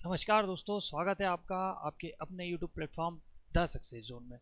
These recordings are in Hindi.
नमस्कार दोस्तों, स्वागत है आपका आपके अपने YouTube platform the success zone में।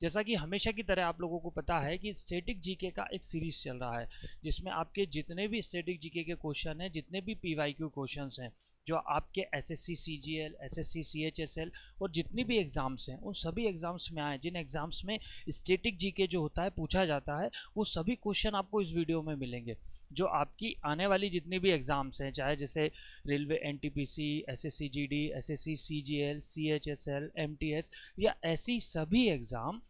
जैसा कि हमेशा की तरह आप लोगों को पता है कि स्टैटिक जीके का एक सीरीज चल रहा है, जिसमें आपके जितने भी स्टैटिक जीके के क्वेश्चन हैं, जितने भी पीवाईक्यू क्वेश्चंस हैं, जो आपके एसएससी सीजीएल, एसएससी सीएचएसएल और जितनी भी एग्ज़ाम्स हैं, उन सभी एग्ज़ाम्स में आए, जिन एग्ज़ाम्स में स्टैटिक जीके जो होता है पूछा जाता है, वो सभी क्वेश्चन आपको इस वीडियो में मिलेंगे। जो आपकी आने वाली जितनी भी एग्ज़ाम्स हैं, चाहे जैसे railway NTPC, SSC GD, SSC CGL, CHSL, MTS, या ऐसी सभी एग्ज़ाम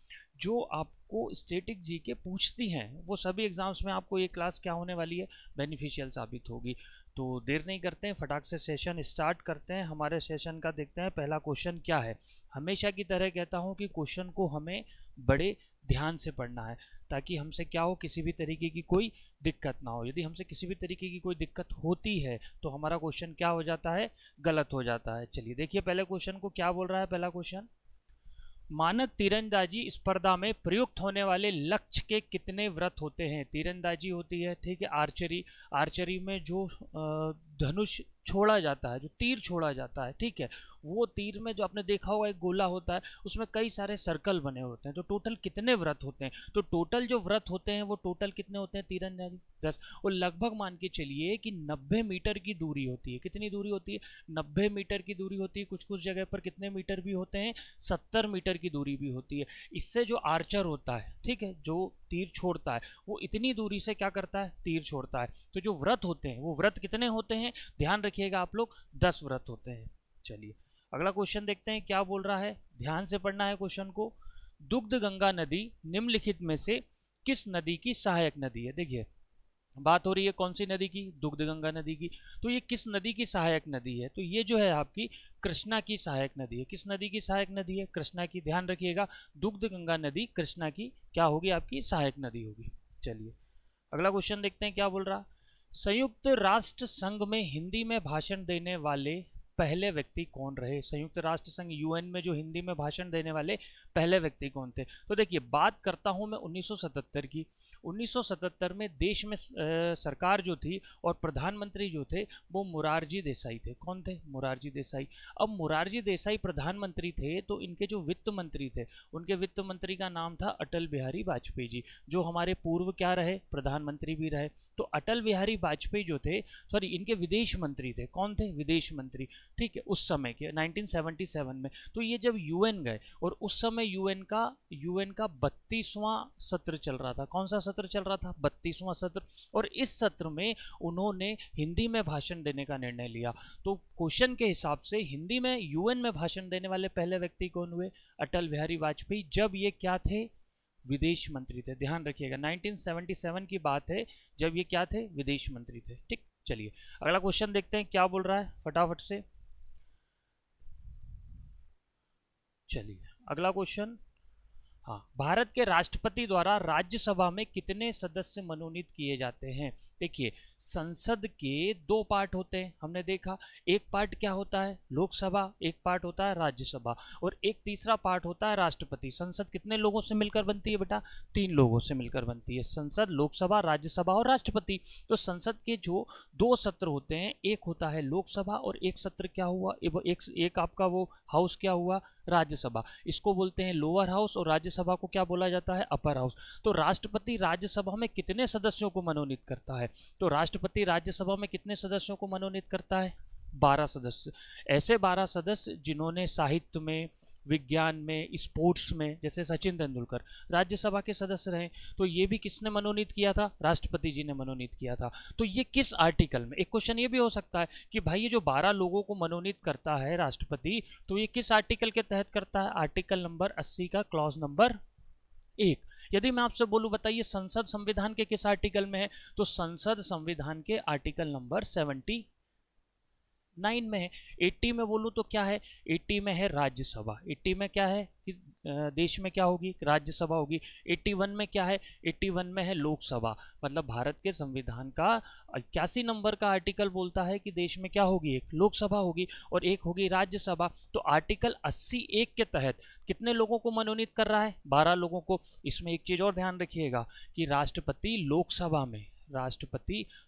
जो आपको स्टैटिक जीके पूछती हैं, वो सभी एग्ज़ाम्स में आपको ये क्लास क्या होने वाली है, बेनिफिशियल साबित होगी। तो देर नहीं करते हैं, फटाक से सेशन स्टार्ट करते हैं। हमारे सेशन का देखते हैं पहला क्वेश्चन क्या है। हमेशा की तरह कहता हूँ कि क्वेश्चन को हमें बड़े ध्यान से पढ़ना है, ताकि हमसे क्या हो, किसी भी तरीके की कोई दिक्कत ना हो। यदि हमसे किसी भी तरीके की कोई दिक्कत होती है तो हमारा क्वेश्चन क्या हो जाता है, गलत हो जाता है। चलिए देखिए पहले क्वेश्चन को क्या बोल रहा है। पहला क्वेश्चन, मानक तीरंदाजी स्पर्धा में प्रयुक्त होने वाले लक्ष्य के कितने व्रत होते हैं। तीरंदाजी होती है, ठीक है, आर्चरी। आर्चरी में जो धनुष छोड़ा जाता है, जो तीर छोड़ा जाता है, ठीक है, वो तीर में जो आपने देखा होगा एक गोला होता है, उसमें कई सारे सर्कल बने होते हैं। तो टोटल कितने व्रत होते हैं, तो टोटल जो व्रत होते हैं वो टोटल कितने होते हैं तीरंदाजी 10। और लगभग मान के चलिए कि 90 मीटर की दूरी होती है। कितनी दूरी होती है, 90 मीटर की दूरी होती है। कुछ कुछ जगह पर कितने मीटर भी होते हैं, 70 मीटर की दूरी भी होती है। इससे जो आर्चर होता है, ठीक है, जो तीर छोड़ता है, वो इतनी दूरी से क्या करता है, तीर छोड़ता है। तो जो व्रत होते हैं वो व्रत कितने होते हैं, ध्यान रखिएगा आप लोग, 10 व्रत होते हैं। चलिए अगला क्वेश्चन देखते हैं क्या बोल रहा है, ध्यान से पढ़ना है क्वेश्चन को। दुग्ध गंगा नदी निम्नलिखित में से किस नदी की सहायक नदी है। देखिए बात हो रही है कौन सी नदी की, दुग्ध गंगा नदी की। तो ये किस नदी की सहायक नदी है, तो ये जो है आपकी कृष्णा की सहायक नदी है। किस नदी की सहायक नदी है, कृष्णा की। ध्यान रखिएगा, दुग्ध गंगा नदी कृष्णा की क्या होगी, आपकी सहायक नदी होगी। चलिए अगला क्वेश्चन देखते हैं क्या बोल रहा। संयुक्त राष्ट्र संघ में हिंदी में भाषण देने वाले पहले व्यक्ति कौन रहे। संयुक्त राष्ट्र संघ यूएन में जो हिंदी में भाषण देने वाले पहले व्यक्ति कौन थे। तो देखिए बात करता हूं मैं 1977 की। 1977 में देश में सरकार जो थी और प्रधानमंत्री जो थे वो मुरारजी देसाई थे। कौन थे, मुरारजी देसाई। अब मुरारजी देसाई प्रधानमंत्री थे, तो इनके जो वित्त मंत्री थे, उनके वित्त मंत्री का नाम था अटल बिहारी वाजपेयी जी, जो हमारे पूर्व क्या रहे, प्रधानमंत्री भी रहे। तो अटल बिहारी वाजपेयी जो थे, सॉरी, इनके विदेश मंत्री थे। कौन थे, विदेश मंत्री, ठीक है, उस समय के 1977 में। तो ये जब यूएन गए, और उस समय यूएन का 32वां सत्र चल रहा था। कौन सा सत्र चल रहा था, 32वां सत्र। और इस सत्र में उन्होंने हिंदी में भाषण देने का निर्णय लिया। तो क्वेश्चन के हिसाब से हिंदी में यूएन में भाषण देने वाले पहले व्यक्ति कौन हुए, अटल बिहारी वाजपेयी, जब ये क्या थे, विदेश मंत्री थे। ध्यान रखिएगा 1977 की बात है, जब ये क्या थे, विदेश मंत्री थे। ठीक, चलिए अगला क्वेश्चन देखते हैं क्या बोल रहा है फटाफट से। चलिए अगला क्वेश्चन, हाँ, भारत के राष्ट्रपति द्वारा राज्यसभा में कितने सदस्य मनोनीत किए जाते हैं। देखिए संसद के दो पार्ट होते हैं, हमने देखा। एक पार्ट क्या होता है, लोकसभा, एक पार्ट होता है राज्यसभा, और एक तीसरा पार्ट होता है राष्ट्रपति। संसद कितने लोगों से मिलकर बनती है बेटा, 3 लोगों से मिलकर बनती है, संसद, लोकसभा, राज्यसभा और राष्ट्रपति। तो संसद के जो 2 सत्र होते हैं, एक होता है लोकसभा और एक सत्र क्या हुआ, एक आपका वो हाउस क्या हुआ, राज्यसभा। इसको बोलते हैं लोअर हाउस, और राज्यसभा को क्या बोला जाता है, अपर हाउस। तो राष्ट्रपति राज्यसभा में कितने सदस्यों को मनोनीत करता है, तो राष्ट्रपति राज्यसभा में कितने सदस्यों को मनोनीत करता है, 12 सदस्य। ऐसे 12 सदस्य जिन्होंने साहित्य में, विज्ञान में, स्पोर्ट्स में, जैसे सचिन तेंदुलकर राज्यसभा के सदस्य रहे। तो ये भी किसने मनोनीत किया था, राष्ट्रपति जी ने मनोनीत किया था। तो ये किस आर्टिकल में, एक क्वेश्चन ये भी हो सकता है कि भाई ये जो 12 लोगों को मनोनीत करता है राष्ट्रपति, तो ये किस आर्टिकल के तहत करता है, आर्टिकल नंबर 80 का क्लॉज नंबर 1। यदि मैं आपसे बोलूं बताइए संसद संविधान के किस आर्टिकल में है, तो संसद संविधान के आर्टिकल नंबर 79 में है। 80 में बोलूं तो क्या है, 80 में है राज्यसभा। 80 में क्या है कि देश में क्या होगी, राज्यसभा होगी। 81 में क्या है, 81 में है लोकसभा। मतलब भारत के संविधान का 81 नंबर का आर्टिकल बोलता है कि देश में क्या होगी, एक लोकसभा होगी और एक होगी राज्यसभा। तो आर्टिकल 80(1) के तहत कितने लोगों को मनोनीत कर रहा है, 12 लोगों को। इसमें एक चीज और ध्यान रखिएगा कि राष्ट्रपति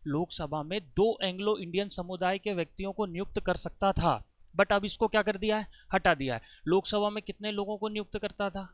लोकसभा में 2 एंग्लो इंडियन समुदाय के व्यक्तियों को नियुक्त कर सकता था। बट अब इसको क्या कर दिया है, हटा दिया है। लोकसभा में कितने लोगों को नियुक्त करता था,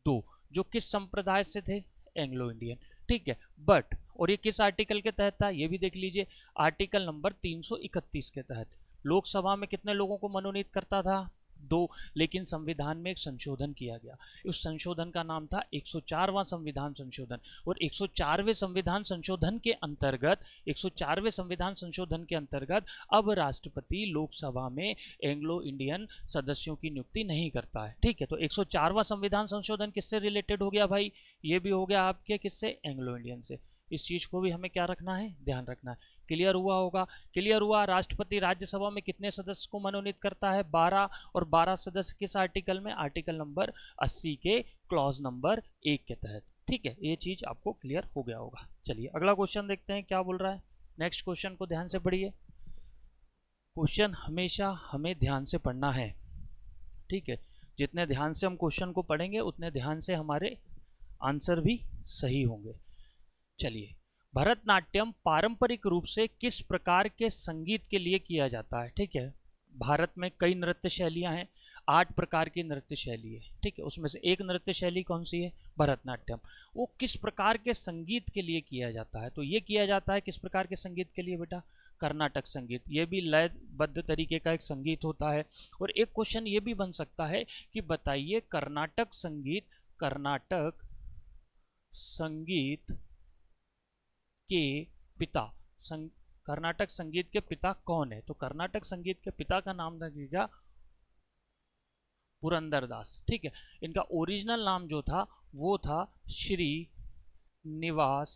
2, जो किस संप्रदाय से थे, एंग्लो इंडियन, ठीक है। बट और ये किस आर्टिकल के तहत था, ये भी देख लीजिए, आर्टिकल नंबर 331 के तहत लोकसभा में कितने लोगों को मनोनीत करता था, 2। लेकिन संविधान में एक संशोधन किया गया, उस संशोधन का नाम था 104वां संविधान संशोधन। और 104वें संविधान संशोधन के अंतर्गत 104वें संविधान संशोधन के अंतर्गत अब राष्ट्रपति लोकसभा में एंग्लो इंडियन सदस्यों की नियुक्ति नहीं करता है, ठीक है। तो 104वां संविधान संशोधन किससे रिलेटेड हो गया भाई, ये भी हो गया आपके किससे, एंग्लो इंडियन से। इस चीज को भी हमें क्या रखना है, ध्यान रखना है। क्लियर हुआ होगा, क्लियर हुआ। राष्ट्रपति राज्यसभा में कितने सदस्य को मनोनीत करता है, 12, और 12 सदस्य किस आर्टिकल में, आर्टिकल नंबर 80 के क्लॉज नंबर 1 के तहत, ठीक है। ये चीज आपको क्लियर हो गया होगा। चलिए अगला क्वेश्चन देखते हैं क्या बोल रहा है। नेक्स्ट क्वेश्चन को ध्यान से पढ़िए, क्वेश्चन हमेशा हमें ध्यान से पढ़ना है, ठीक है। जितने ध्यान से हम क्वेश्चन को पढ़ेंगे उतने ध्यान से हमारे आंसर भी सही होंगे। चलिए, भरतनाट्यम पारंपरिक रूप से किस प्रकार के संगीत के लिए किया जाता है, ठीक है। भारत में कई नृत्य शैलियां हैं, 8 प्रकार की नृत्य शैली है, ठीक है। उसमें से एक नृत्य शैली कौन सी है, भरतनाट्यम। वो किस प्रकार के संगीत के लिए किया जाता है, तो ये किया जाता है किस प्रकार के संगीत के लिए बेटा, कर्नाटक संगीत। ये भी लयबद्ध तरीके का एक संगीत होता है। और एक क्वेश्चन ये भी बन सकता है कि बताइए कर्नाटक संगीत के पिता, कर्नाटक संगीत के पिता कौन है, तो कर्नाटक संगीत के पिता का नाम लगेगा पुरंदरदास, ठीक है। इनका ओरिजिनल नाम जो था वो था श्री निवास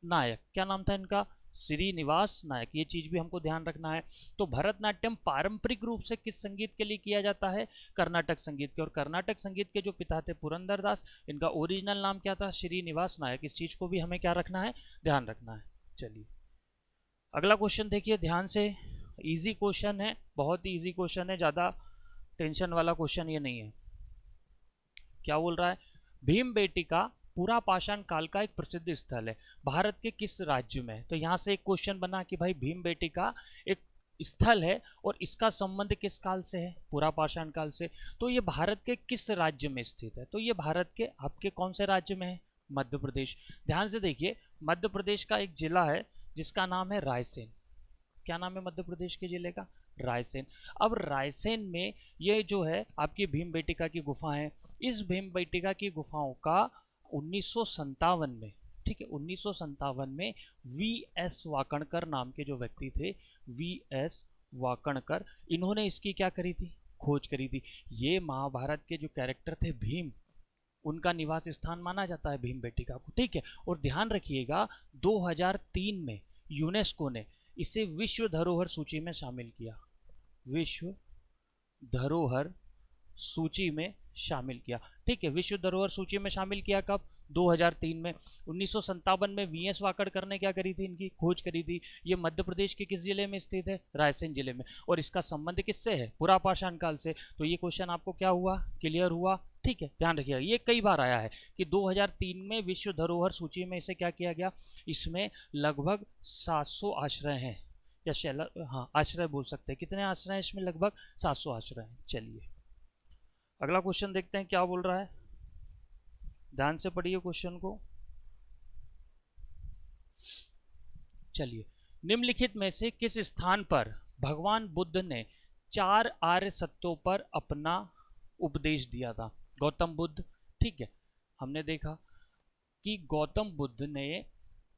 नायक। क्या नाम था इनका, श्रीनिवास नायक। ये चीज भी हमको ध्यान रखना है। तो भरतनाट्यम पारंपरिक रूप से किस संगीत के लिए किया जाता है, कर्नाटक संगीत के। और कर्नाटक संगीत के जो पिता थे पुरंदरदास, इनका ओरिजिनल नाम क्या था, श्रीनिवास नायक। इस चीज को भी हमें क्या रखना है, ध्यान रखना है। चलिए अगला क्वेश्चन देखिए ध्यान से, इजी क्वेश्चन है, बहुत ही इजी क्वेश्चन है, ज्यादा टेंशन वाला क्वेश्चन ये नहीं है। क्या बोल रहा है, भीम बेटिका पूरा पाषाण काल का एक प्रसिद्ध स्थल है, भारत के किस राज्य में। तो यहां से एक क्वेश्चन बना कि भाई भीम बेटिका एक स्थल है और इसका संबंध किस काल से है, पूरा पाषाण काल से। तो ये भारत के किस राज्य में स्थित है, तो ये भारत के आपके कौन से राज्य में है, मध्य प्रदेश। ध्यान से देखिए, मध्य प्रदेश का एक जिला है जिसका नाम है रायसेन। क्या नाम है मध्य प्रदेश के जिले का, रायसेन। अब रायसेन में ये जो है आपकी भीम बेटिका की गुफा है। इस भीम बेटिका की गुफाओं का 1957 में, ठीक है, 1957 में वी.एस. वाकणकर नाम के जो व्यक्ति थे, वी.एस. वाकणकर, इन्होंने इसकी क्या करी थी, खोज करी थी। ये महाभारत के जो कैरेक्टर थे भीम, उनका निवास स्थान माना जाता है भीम बेटिका को, ठीक है। और ध्यान रखिएगा 2003 में यूनेस्को ने इसे विश्व धरोहर सूची में शामिल किया, विश्व धरोहर सूची में शामिल किया, ठीक है। विश्व धरोहर सूची में शामिल किया कब, 2003 में। 1957 में वी.एस. वाकड़कर ने क्या करी थी, इनकी खोज करी थी। ये मध्य प्रदेश के किस जिले में स्थित है, रायसेन जिले में। और इसका संबंध किससे है, पुरा पाषाण काल से। तो ये क्वेश्चन आपको क्या हुआ, क्लियर हुआ, ठीक है। ध्यान रखिएगा, ये कई बार आया है कि 2003 में विश्व धरोहर सूची में इसे क्या किया गया, इसमें लगभग 700 आश्रय हैं, या शैला, हाँ आश्रय बोल सकते हैं। कितने आश्रय हैं इसमें, लगभग 700 आश्रय हैं। चलिए अगला क्वेश्चन देखते हैं क्या बोल रहा है, ध्यान से पढ़िए क्वेश्चन को। चलिए, निम्नलिखित में से किस स्थान पर भगवान बुद्ध ने 4 आर्य सत्यों पर अपना उपदेश दिया था, गौतम बुद्ध, ठीक है। हमने देखा कि गौतम बुद्ध ने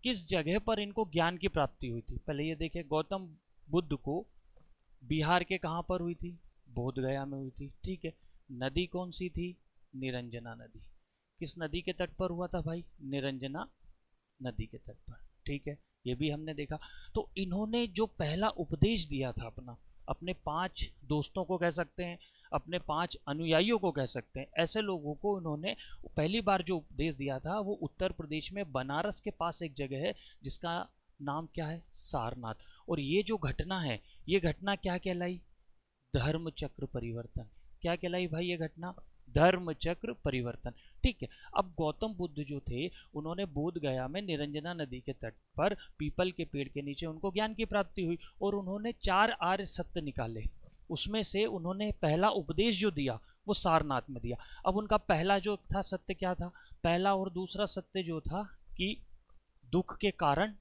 किस जगह पर इनको ज्ञान की प्राप्ति हुई थी। पहले ये देखें, गौतम बुद्ध को बिहार के कहां पर हुई थी, बोध गया में हुई थी, ठीक है। नदी कौन सी थी, निरंजना नदी। किस नदी के तट पर हुआ था भाई, निरंजना नदी के तट पर, ठीक है। ये भी हमने देखा। तो इन्होंने जो पहला उपदेश दिया था अपने 5 दोस्तों को कह सकते हैं, अपने 5 अनुयायियों को कह सकते हैं, ऐसे लोगों को इन्होंने पहली बार जो उपदेश दिया था वो उत्तर प्रदेश में बनारस के पास एक जगह है जिसका नाम क्या है, सारनाथ। और ये जो घटना है, ये घटना क्या कहलाई, धर्म चक्र परिवर्तन। क्या कहलाई भाई ये घटना, धर्म चक्र परिवर्तन, ठीक है। अब गौतम बुद्ध जो थे उन्होंने बोध गया में निरंजना नदी के तट पर पीपल के पेड़ के नीचे उनको ज्ञान की प्राप्ति हुई और उन्होंने 4 आर्य सत्य निकाले। उसमें से उन्होंने पहला उपदेश जो दिया वो सारनाथ में दिया। अब उनका पहला जो था सत्य क्या था, पहला और दूसरा सत्य जो था कि दुख के कारण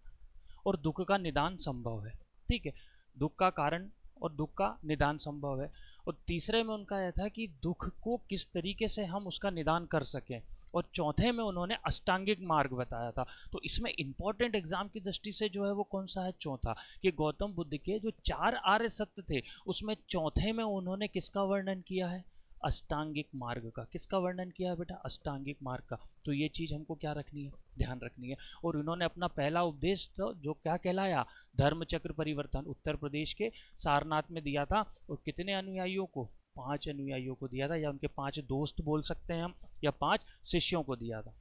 और दुख का निदान संभव है, ठीक है, दुख का कारण और दुख का निदान संभव है। और तीसरे में उनका यह था कि दुख को किस तरीके से हम उसका निदान कर सकें। और चौथे में उन्होंने अष्टांगिक मार्ग बताया था। तो इसमें इंपॉर्टेंट एग्जाम की दृष्टि से जो है वो कौन सा है, चौथा, कि गौतम बुद्ध के जो 4 आर्य सत्य थे उसमें चौथे में उन्होंने किसका वर्णन किया है, अष्टांगिक मार्ग का। किसका वर्णन किया है बेटा, अष्टांगिक मार्ग का। तो ये चीज हमको क्या रखनी है, ध्यान रखनी है। और इन्होंने अपना पहला उपदेश तो जो क्या कहलाया, धर्म चक्र परिवर्तन, उत्तर प्रदेश के सारनाथ में दिया था। और कितने अनुयायियों को, 5 अनुयायियों को दिया था, या उनके 5 दोस्त बोल सकते हैं हम, या 5 शिष्यों को दिया था।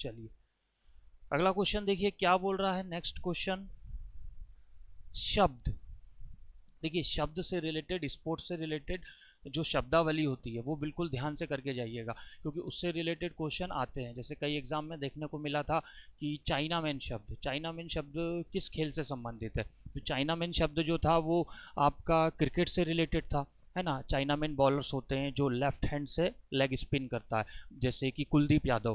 चलिए अगला क्वेश्चन देखिए क्या बोल रहा है। नेक्स्ट क्वेश्चन, शब्द। देखिए शब्द से रिलेटेड, स्पोर्ट्स से रिलेटेड जो शब्दावली होती है वो बिल्कुल ध्यान से करके जाइएगा, क्योंकि उससे रिलेटेड क्वेश्चन आते हैं। जैसे कई एग्जाम में देखने को मिला था कि चाइनामैन शब्द, चाइनामैन शब्द किस खेल से संबंधित है। तो चाइनामैन शब्द जो था वो आपका क्रिकेट से रिलेटेड था, है ना। चाइनामैन बॉलर्स होते हैं जो लेफ्ट हैंड से लेग स्पिन करता है, जैसे कि कुलदीप यादव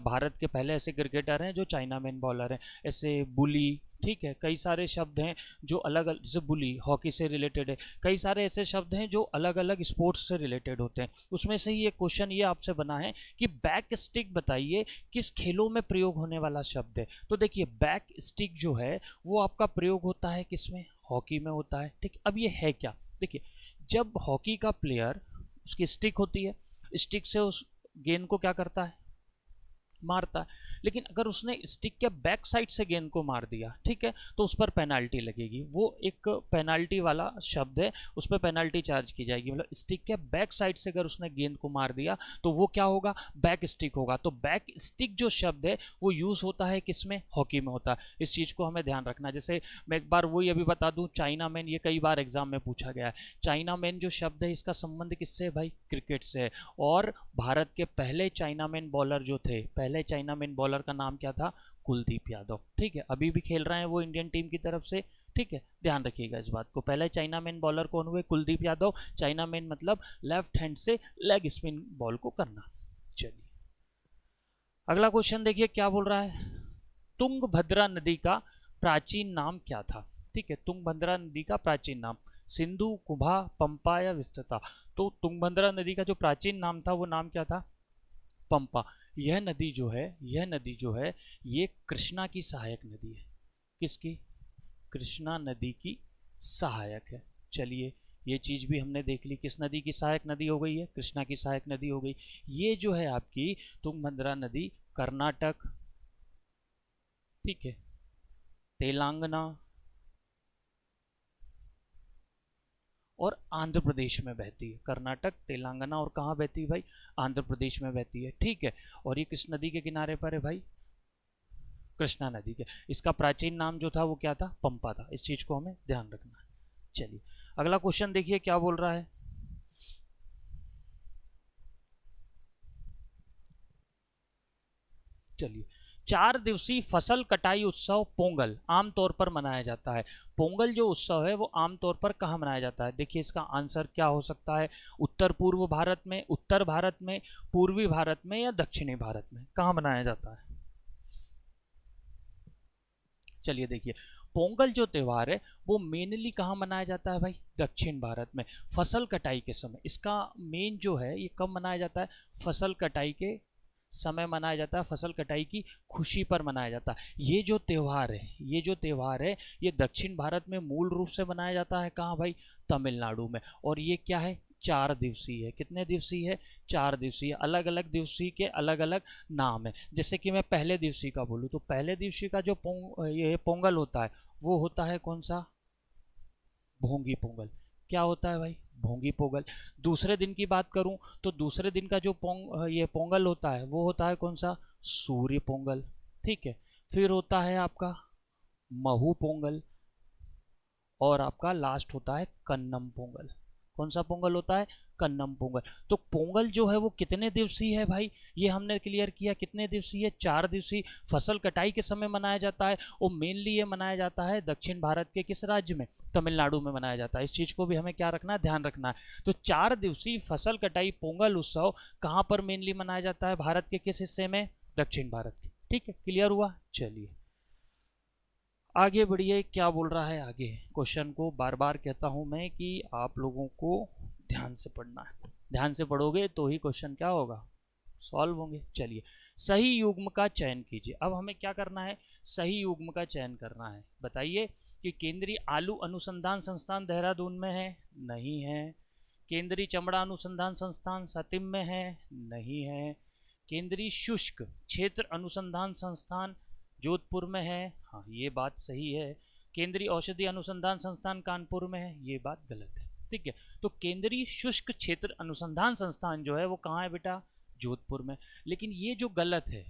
भारत के पहले ऐसे क्रिकेटर हैं जो चाइनामैन बॉलर हैं। ऐसे बुली, ठीक है, कई सारे शब्द हैं जो अलग अलग, जैसे बुली हॉकी से रिलेटेड है। कई सारे ऐसे शब्द हैं जो अलग अलग स्पोर्ट्स से रिलेटेड होते हैं। उसमें से ही एक क्वेश्चन ये आपसे बना है कि बैक स्टिक बताइए किस खेलों में प्रयोग होने वाला शब्द है। तो देखिए बैक स्टिक जो है वो आपका प्रयोग होता है किसमें, हॉकी में होता है, ठीक। अब ये है क्या, देखिए जब हॉकी का प्लेयर, उसकी स्टिक होती है, स्टिक से उस गेंद को क्या करता है, मारता है। लेकिन अगर उसने स्टिक के बैक साइड से गेंद को मार दिया, ठीक है, तो उस पर पेनाल्टी लगेगी। वो एक पेनाल्टी वाला शब्द है, उस पर पेनाल्टी चार्ज की जाएगी। मतलब स्टिक के बैक साइड से अगर उसने गेंद को मार दिया तो वो क्या होगा, बैक स्टिक होगा। तो बैक स्टिक जो शब्द है वो यूज होता है किसमें, हॉकी में होता है। इस चीज को हमें ध्यान रखना। जैसे मैं एक बार वही अभी बता दूं, चाइना मैन, ये कई बार एग्जाम में पूछा गया है। चाइना मैन जो शब्द है इसका संबंध किससे है भाई, क्रिकेट से है। और भारत के पहले चाइना मैन बॉलर जो थे, पहले चाइना मैन बॉलर का नाम क्या था, कुलदीप यादव, ठीक है। अभी भी खेल रहे हैं वो इंडियन टीम की तरफ से, ठीक है, ध्यान रखिएगा इस बात को। पहले चाइना मैन बॉलर कौन हुए, कुलदीप यादव। चाइना मैन मतलब लेफ्ट हैंड से लेग स्पिन बॉल को करना। चलिए अगला क्वेश्चन देखिए क्या बोल रहा है, तुंगभद्रा नदी का प्राचीन नाम क्या था, ठीक है। तुंगभद्रा नदी का प्राचीन नाम, सिंधु, कुभा, पंपा या विस्तृता। तो तुंगभद्रा नदी का जो प्राचीन नाम था वो नाम क्या था, पंपा। यह नदी जो है, यह नदी जो है ये कृष्णा की सहायक नदी है। किसकी, कृष्णा नदी की सहायक है। चलिए ये चीज भी हमने देख ली, किस नदी की सहायक नदी हो गई है, कृष्णा की सहायक नदी हो गई। ये जो है आपकी तुंगभद्रा नदी कर्नाटक, ठीक है, तेलंगाना और आंध्र प्रदेश में बहती है। कर्नाटक, तेलंगाना और कहाँ बहती है भाई, आंध्र प्रदेश में बहती है, ठीक है। और ये किस नदी के किनारे पर है भाई, कृष्णा नदी के। इसका प्राचीन नाम जो था वो क्या था, पंपा था। इस चीज को हमें ध्यान रखना है। चलिए अगला क्वेश्चन देखिए क्या बोल रहा है, चलिए 4 दिवसीय फसल कटाई उत्सव पोंगल आमतौर पर मनाया जाता है। पोंगल जो उत्सव है वो आमतौर पर कहाँ मनाया जाता है, देखिए इसका आंसर क्या हो सकता है, उत्तर पूर्व भारत में, उत्तर भारत में, पूर्वी भारत में या दक्षिणी भारत में, कहाँ मनाया जाता है। चलिए देखिए पोंगल जो त्यौहार है वो मेनली कहाँ मनाया जाता है भाई, दक्षिण भारत में, फसल कटाई के समय। इसका मेन जो है ये कब मनाया जाता है, फसल कटाई के समय मनाया जाता है, फसल कटाई की खुशी पर मनाया जाता है। ये जो त्यौहार है, ये जो त्यौहार है ये दक्षिण भारत में मूल रूप से मनाया जाता है कहाँ भाई, तमिलनाडु में। और ये क्या है, 4 दिवसीय है। कितने दिवसीय है, 4 दिवसीय। अलग अलग दिवसीय के अलग अलग नाम है। जैसे कि मैं पहले दिवसीय का बोलूँ तो पहले दिवसीय का जो ये पोंगल होता है वो होता है कौन सा, भोंगी पोंगल। क्या होता है भाई, भोंगी पोंगल। दूसरे दिन की बात करूं तो दूसरे दिन का जो ये पोंगल होता है वो होता है कौन सा, सूर्य पोंगल, ठीक है। फिर होता है आपका महू पोंगल और आपका लास्ट होता है कन्नम पोंगल। कौन सा पोंगल होता है? कन्नम पोंगल। तो पोंगल जो है वो कितने दिवसीय है भाई, ये हमने क्लियर किया। कितने दिवसीय? 4 दिवसीय। फसल कटाई के समय मनाया जाता है और मेनली ये मनाया जाता है दक्षिण भारत के किस राज्य में? तमिलनाडु में मनाया जाता है। इस चीज को भी हमें क्या रखना है? ध्यान रखना है। तो 4 दिवसीय फसल कटाई पोंगल उत्सव कहां पर मेनली मनाया जाता है? भारत के किस हिस्से में? दक्षिण भारत के। ठीक है, क्लियर हुआ? चलिए आगे बढ़िए। क्या बोल रहा है आगे? क्वेश्चन को बार बार कहता हूं मैं कि आप लोगों को ध्यान से पढ़ना है। ध्यान से पढ़ोगे तो ही क्वेश्चन क्या होगा? सॉल्व होंगे। चलिए, सही युग्म का चयन कीजिए। अब हमें क्या करना है? सही युग्म का चयन करना है। बताइए कि केंद्रीय आलू अनुसंधान संस्थान देहरादून में है? नहीं है। केंद्रीय चमड़ा अनुसंधान संस्थान सतिम में है? नहीं है। केंद्रीय शुष्क क्षेत्र अनुसंधान संस्थान जोधपुर में है? हाँ, ये बात सही है। केंद्रीय औषधि अनुसंधान संस्थान कानपुर में है? ये बात गलत है। ठीक है, तो केंद्रीय शुष्क क्षेत्र अनुसंधान संस्थान जो है वो कहाँ है बेटा? जोधपुर में। लेकिन ये जो गलत है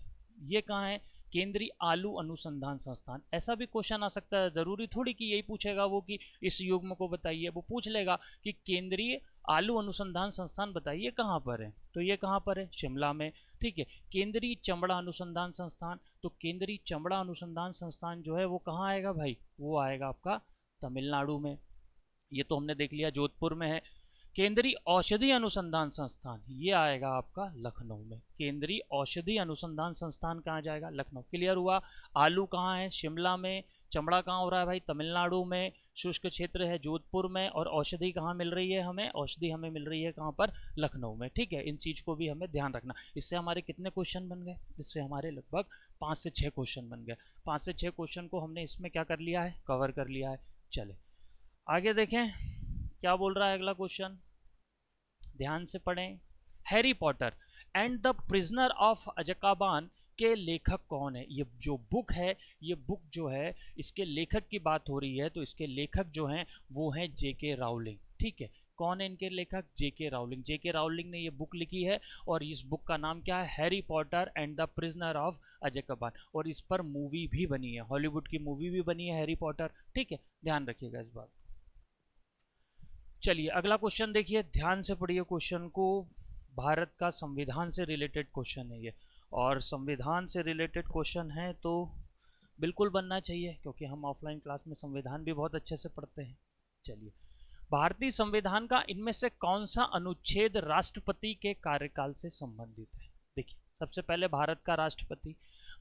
ये कहाँ है? केंद्रीय आलू अनुसंधान संस्थान। ऐसा भी क्वेश्चन आ सकता है, जरूरी थोड़ी कि यही पूछेगा वो कि इस युग्म को बताइए। वो पूछ लेगा कि केंद्रीय आलू अनुसंधान संस्थान बताइए कहाँ पर है, तो ये कहाँ पर है? शिमला में। ठीक है, केंद्रीय चमड़ा अनुसंधान संस्थान, तो केंद्रीय चमड़ा अनुसंधान संस्थान जो है वो कहाँ आएगा भाई? वो आएगा आपका तमिलनाडु में। ये तो हमने देख लिया जोधपुर में है। केंद्रीय औषधि अनुसंधान संस्थान ये आएगा आपका लखनऊ में। केंद्रीय औषधि अनुसंधान संस्थान कहाँ जाएगा? लखनऊ। क्लियर हुआ? आलू कहाँ है? शिमला में। चमड़ा कहाँ हो रहा है भाई? तमिलनाडु में। शुष्क क्षेत्र है जोधपुर में। और औषधि कहाँ मिल रही है हमें? औषधि हमें मिल रही है कहाँ पर? लखनऊ में। ठीक है, इन चीज को भी हमें ध्यान रखना। इससे हमारे कितने क्वेश्चन बन गए? इससे हमारे लगभग 5 से 6 क्वेश्चन बन गए। 5 से 6 क्वेश्चन को हमने इसमें क्या कर लिया है? कवर कर लिया है। चले आगे देखें क्या बोल रहा है अगला क्वेश्चन। ध्यान से पढ़ें। Harry Potter and the prisoner of Azkaban के लेखक कौन है? ये जो बुक है, ये बुक जो है इसके लेखक की बात हो रही है, तो इसके लेखक जो हैं वो हैं जेके राउलिंग। ठीक है, कौन है इनके लेखक? जेके राउलिंग। जेके राउलिंग ने ये बुक लिखी है और इस बुक का नाम क्या है? Harry Potter and the prisoner of Azkaban. और इस पर मूवी भी बनी है, हॉलीवुड की मूवी भी बनी है हैरी पॉटर। ठीक है, ध्यान रखिएगा इस बात। चलिए अगला क्वेश्चन देखिए, ध्यान से पढ़िए क्वेश्चन को। भारत का संविधान से रिलेटेड क्वेश्चन है ये, और संविधान से रिलेटेड क्वेश्चन है तो बिल्कुल बनना चाहिए, क्योंकि हम ऑफलाइन क्लास में संविधान भी बहुत अच्छे से पढ़ते हैं। चलिए, भारतीय संविधान का इनमें से कौन सा अनुच्छेद राष्ट्रपति के कार्यकाल से संबंधित है? देखिए, सबसे पहले भारत का राष्ट्रपति।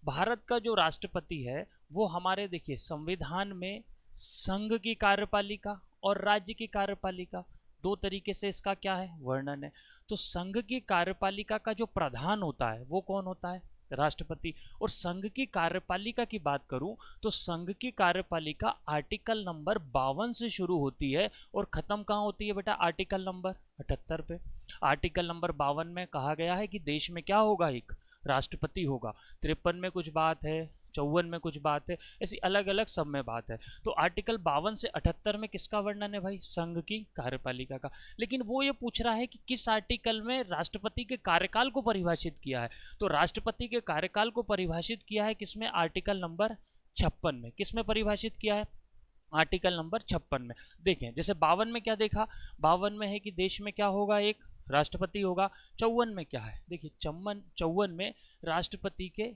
भारत का जो राष्ट्रपति है वो हमारे, देखिए, संविधान में संघ की कार्यपालिका और राज्य की कार्यपालिका, दो तरीके से इसका क्या है? वर्णन है। तो संघ की कार्यपालिका का जो प्रधान होता है वो कौन होता है? राष्ट्रपति। और संघ की कार्यपालिका की बात करूं तो संघ की कार्यपालिका आर्टिकल नंबर 52 से शुरू होती है और खत्म कहां होती है बेटा? आर्टिकल नंबर 78 पे। आर्टिकल नंबर 52 में कहा गया है कि देश में क्या होगा? एक राष्ट्रपति होगा। 53 में कुछ बात है, 54 में कुछ बात है, ऐसी अलग अलग सब में बात है। तो आर्टिकल 52 से 78 में किसका वर्णन है भाई? संघ की कार्यपालिका का। लेकिन वो ये पूछ रहा है कि किस आर्टिकल में राष्ट्रपति के कार्यकाल को परिभाषित किया है। तो राष्ट्रपति के कार्यकाल को परिभाषित किया है किसमें? आर्टिकल नंबर 56 में। किसमें परिभाषित किया है? आर्टिकल नंबर 56 में। देखें, जैसे 52 में क्या देखा? 52 में है कि देश में क्या होगा? एक राष्ट्रपति होगा। 54 में क्या है? देखिए, 54 में राष्ट्रपति के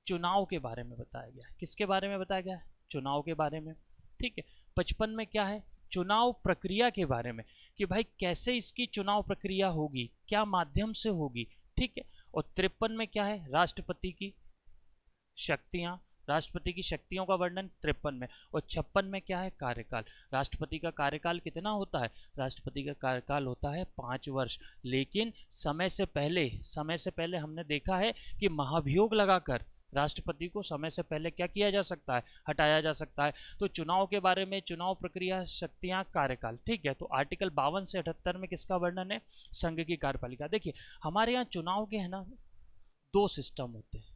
चुनाव के बारे में बताया गया है। किसके बारे में बताया गया है? चुनाव के बारे में। ठीक है, 55 में क्या है? चुनाव प्रक्रिया के बारे में, कि भाई कैसे इसकी चुनाव प्रक्रिया होगी, क्या माध्यम से होगी। ठीक है, और 53 में क्या है? राष्ट्रपति की शक्तियां, राष्ट्रपति की शक्तियों का वर्णन 53 में। और 56 में क्या है? कार्यकाल। राष्ट्रपति का कार्यकाल कितना होता है? राष्ट्रपति का कार्यकाल होता है 5 वर्ष। लेकिन समय से पहले हमने देखा है कि महाभियोग लगाकर राष्ट्रपति को समय से पहले क्या किया जा सकता है? हटाया जा सकता है। तो चुनाव के बारे में, चुनाव प्रक्रिया, शक्तियां, कार्यकाल। ठीक है, तो आर्टिकल 52 से 78 में किसका वर्णन है? संघ की कार्यपालिका। देखिए, हमारे यहाँ चुनाव के है ना 2 सिस्टम होते हैं।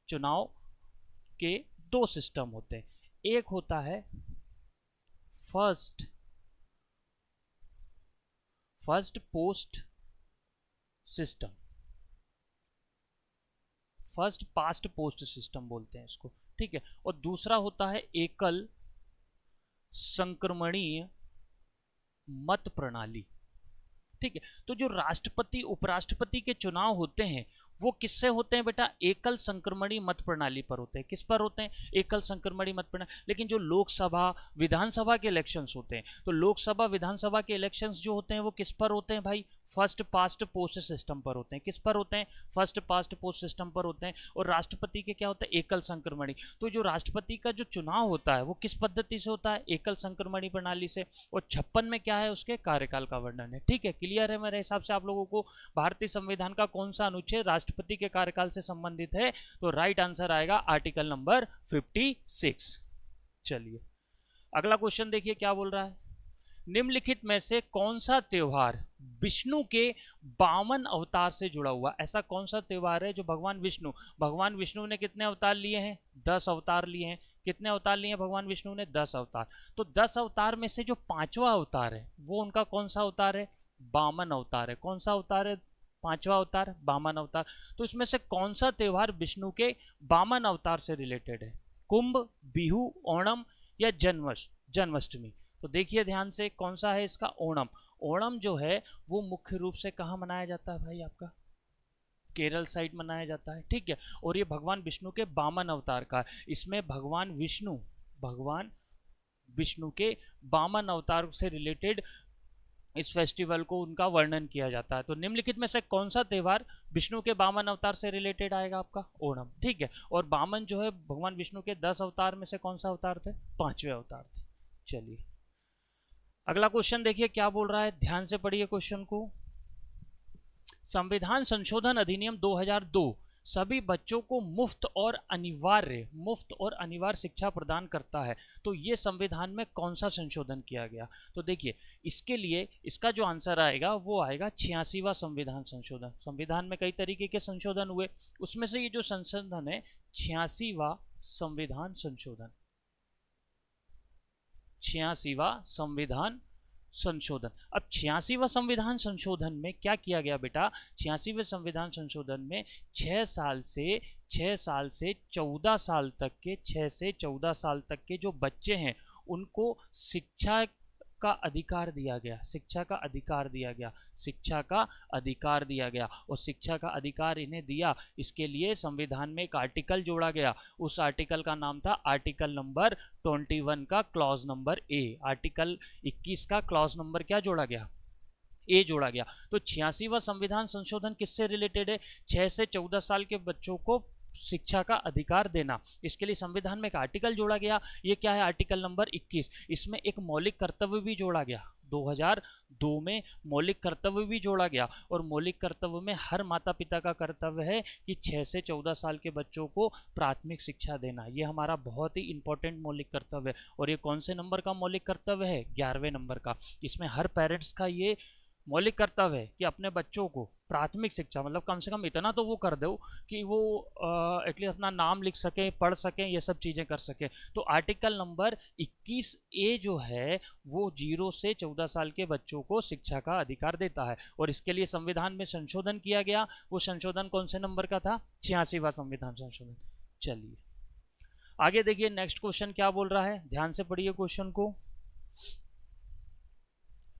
चुनाव के 2 सिस्टम होते हैं। एक होता है first post system, first past post system बोलते हैं इसको। ठीक है, और दूसरा होता है एकल संक्रमणीय मत प्रणाली। ठीक है, तो जो राष्ट्रपति उपराष्ट्रपति के चुनाव होते हैं वो किससे होते हैं बेटा? एकल संक्रमणी मत प्रणाली पर होते हैं। किस पर होते हैं? एकल संक्रमणी मत प्रणाली। लेकिन जो लोकसभा विधानसभा के इलेक्शंस होते हैं, तो लोकसभा विधानसभा के इलेक्शंस जो होते हैं वो किस पर होते हैं भाई? फर्स्ट पास्ट पोस्ट सिस्टम पर होते हैं। किस पर होते हैं? फर्स्ट पास्ट पोस्ट सिस्टम पर होते हैं। और राष्ट्रपति के क्या होता है? एकल संक्रमणी। तो जो राष्ट्रपति का जो चुनाव होता है वो किस पद्धति से होता है? एकल संक्रमणी प्रणाली से। और 56 में क्या है? उसके कार्यकाल का वर्णन है। ठीक है, क्लियर है मेरे हिसाब से आप लोगों को? भारतीय संविधान का कौन सा अनुच्छेद राष्ट्रपति के कार्यकाल से संबंधित है? तो राइट आंसर आएगा आर्टिकल नंबर 56। चलिए अगला क्वेश्चन देखिए क्या बोल रहा है। निम्नलिखित में से कौन सा त्योहार विष्णु के 52 अवतार से जुड़ा हुआ? ऐसा कौन सा त्योहार है जो भगवान विष्णु ने कितने अवतार लिए हैं? 10 अवतार लिए हैं। कितने अवतार लिए हैं भगवान विष्णु ने? 10 अवतार। तो 10 अवतार में से जो 5वां अवतार है वो उनका कौन सा अवतार है? 52 अवतार है। कौन सा अवतार है? 5वां अवतार, 52 अवतार। तो इसमें से कौन सा त्योहार विष्णु के 52 अवतार से रिलेटेड है? कुंभ, बिहू, ओणम या जन्माष्टमी? तो देखिए ध्यान से कौन सा है इसका? ओणम। ओणम जो है वो मुख्य रूप से कहाँ मनाया जाता है भाई? आपका केरल साइड मनाया जाता है। ठीक है, और ये भगवान विष्णु के 52 अवतार का। इसमें भगवान विष्णु के 52 अवतार से रिलेटेड इस फेस्टिवल को उनका वर्णन किया जाता है। तो निम्नलिखित में से कौन सा त्योहार विष्णु के 52 अवतार से रिलेटेड आएगा? आपका ओणम। ठीक है, और 52 जो है भगवान विष्णु के 10 अवतार में से कौन सा अवतार थे? 5वें अवतार थे। चलिए अगला क्वेश्चन देखिए क्या बोल रहा है, ध्यान से पढ़िए क्वेश्चन को। संविधान संशोधन अधिनियम 2002 सभी बच्चों को मुफ्त और अनिवार्य शिक्षा प्रदान करता है। तो ये संविधान में कौन सा संशोधन किया गया? तो देखिए इसके लिए इसका जो आंसर आएगा वो आएगा 86वां संविधान संशोधन। संविधान में कई तरीके के संशोधन हुए, उसमें से ये जो संशोधन है 86वां संविधान संशोधन। 86वां संविधान संशोधन। अब 86वां संविधान संशोधन में क्या किया गया बेटा? 86वें संविधान संशोधन में 6 साल से 14 साल तक के 6 से 14 साल तक के जो बच्चे हैं उनको शिक्षा का अधिकार दिया गया। शिक्षा का अधिकार दिया गया। शिक्षा का अधिकार दिया गया। और शिक्षा का अधिकार इन्हें दिया, इसके लिए संविधान में एक आर्टिकल जोड़ा गया। उस आर्टिकल का नाम था आर्टिकल नंबर 21 का क्लॉज नंबर ए। आर्टिकल 21 का क्लॉज नंबर क्या जोड़ा गया? ए जोड़ा गया। तो 86वां संविधान संशोधन किससे रिलेटेड है? 6 से 14 साल के बच्चों को शिक्षा का अधिकार देना। इसके लिए संविधान में एक आर्टिकल जोड़ा गया। ये क्या है? Article number 21। इसमें एक मौलिक कर्तव्य भी जोड़ा गया। 2002 में मौलिक कर्तव्य भी जोड़ा गया। और मौलिक कर्तव्य में हर माता पिता का कर्तव्य है कि 6 से 14 साल के बच्चों को प्राथमिक शिक्षा देना। ये हमारा बहुत ही इंपॉर्टेंट मौलिक कर्तव्य है। और ये कौन से नंबर का मौलिक कर्तव्य है? 11वें नंबर का। इसमें हर पेरेंट्स का ये मौलिक कर्तव्य है कि अपने बच्चों को प्राथमिक शिक्षा, मतलब कम से कम इतना तो वो कर दो कि वो एटलीस्ट अपना नाम लिख सकें, पढ़ सकें, ये सब चीज़ें कर सकें। तो आर्टिकल नंबर 21A जो है वो 0 से 14 साल के बच्चों को शिक्षा का अधिकार देता है। और इसके लिए संविधान में संशोधन किया गया। वो संशोधन कौन से नंबर का था? 86वां संविधान संशोधन। चलिए आगे देखिए नेक्स्ट क्वेश्चन क्या बोल रहा है, ध्यान से पढ़िए क्वेश्चन को।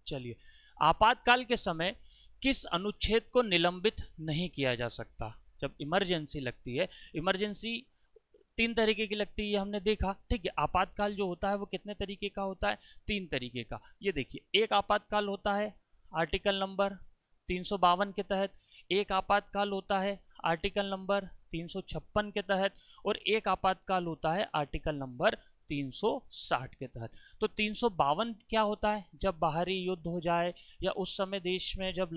चलिए, आपातकाल के समय किस अनुच्छेद को निलंबित नहीं किया जा सकता? जब इमरजेंसी लगती है, इमरजेंसी 3 तरीके की लगती है हमने देखा। ठीक है, आपातकाल जो होता है वो कितने तरीके का होता है? 3 तरीके का। ये देखिए, एक आपातकाल होता है आर्टिकल नंबर 352 के तहत, एक आपातकाल होता है आर्टिकल नंबर 356 के तहत, और एक आपातकाल होता है आर्टिकल नंबर 360 के तहत। तो 352 क्या होता है? जब बाहरी युद्ध हो जाए या उस समय देश में जब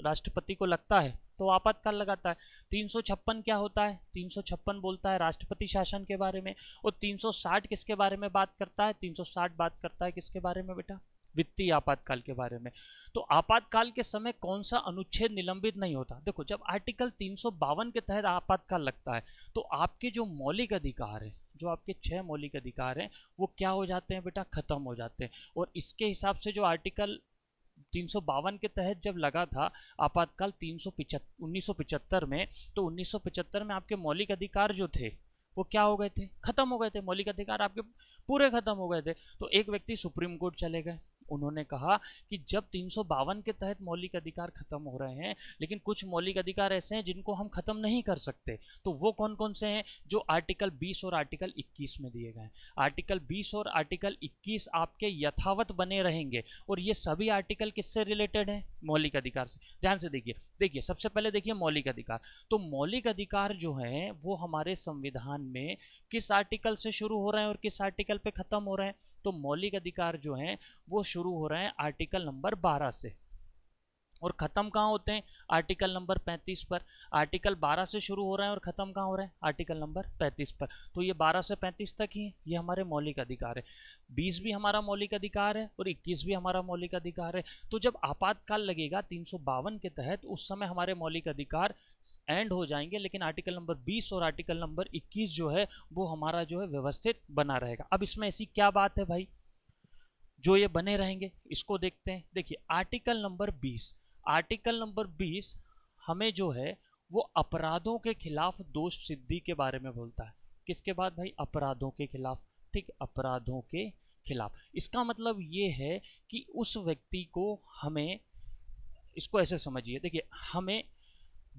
राष्ट्रपति को लगता है तो आपातकाल लगाता है। 356 क्या होता है? 356 बोलता है राष्ट्रपति शासन के बारे में। और 360 किसके बारे में बात करता है? 360 बात करता है किसके बारे में बेटा? वित्तीय आपातकाल के बारे में। तो आपातकाल के समय कौन सा अनुच्छेद निलंबित नहीं होता? देखो, जब आर्टिकल 352 के तहत आपातकाल लगता है तो आपके जो मौलिक अधिकार है, जो आपके 6 मौलिक अधिकार हैं, वो क्या हो जाते हैं बेटा? खत्म हो जाते हैं। और इसके हिसाब से जो आर्टिकल 352 के तहत जब लगा था आपातकाल 1975 में, तो 1975 में आपके मौलिक अधिकार जो थे वो क्या हो गए थे? खत्म हो गए थे। मौलिक अधिकार आपके पूरे खत्म हो गए थे। तो एक व्यक्ति सुप्रीम कोर्ट चले गए, उन्होंने कहा कि जब 352 के तहत मौलिक अधिकार खत्म हो रहे हैं, लेकिन कुछ मौलिक अधिकार ऐसे हैं जिनको हम खत्म नहीं कर सकते, तो वो कौन कौन से हैं? जो आर्टिकल 20 और आर्टिकल 21 में दिए गए हैं। आर्टिकल 20 और आर्टिकल 21 आपके यथावत बने रहेंगे, और ये सभी आर्टिकल किससे रिलेटेड हैं? मौलिक अधिकार से। ध्यान से देखिए सबसे पहले देखिए मौलिक अधिकार। तो मौलिक अधिकार जो हैं वो हमारे संविधान में किस आर्टिकल से शुरू हो रहे हैं और किस आर्टिकल पे खत्म हो रहे हैं? तो मौलिक अधिकार जो हैं वो शुरू हो रहे हैं आर्टिकल नंबर 12 से, और खत्म कहाँ होते हैं? आर्टिकल नंबर 35 पर। आर्टिकल 12 से शुरू हो रहे हैं और खत्म कहाँ हो रहे हैं? आर्टिकल नंबर 35 पर। तो ये 12 से 35 तक ही ये हमारे मौलिक अधिकार है। 20 भी हमारा मौलिक अधिकार है और 21 भी हमारा मौलिक अधिकार है। तो जब आपातकाल लगेगा 352 के तहत, उस समय हमारे मौलिक अधिकार एंड हो जाएंगे, लेकिन आर्टिकल नंबर 20 और आर्टिकल नंबर 21 जो है वो हमारा जो है व्यवस्थित बना रहेगा। अब इसमें ऐसी क्या बात है भाई जो ये बने रहेंगे? इसको देखते हैं। देखिए आर्टिकल नंबर 20, आर्टिकल नंबर 20 हमें जो है वो अपराधों के खिलाफ दोष सिद्धि के बारे में बोलता है। किसके बाद भाई? अपराधों के खिलाफ। ठीक, अपराधों के खिलाफ। इसका मतलब ये है कि उस व्यक्ति को हमें, इसको ऐसे समझिए, देखिए हमें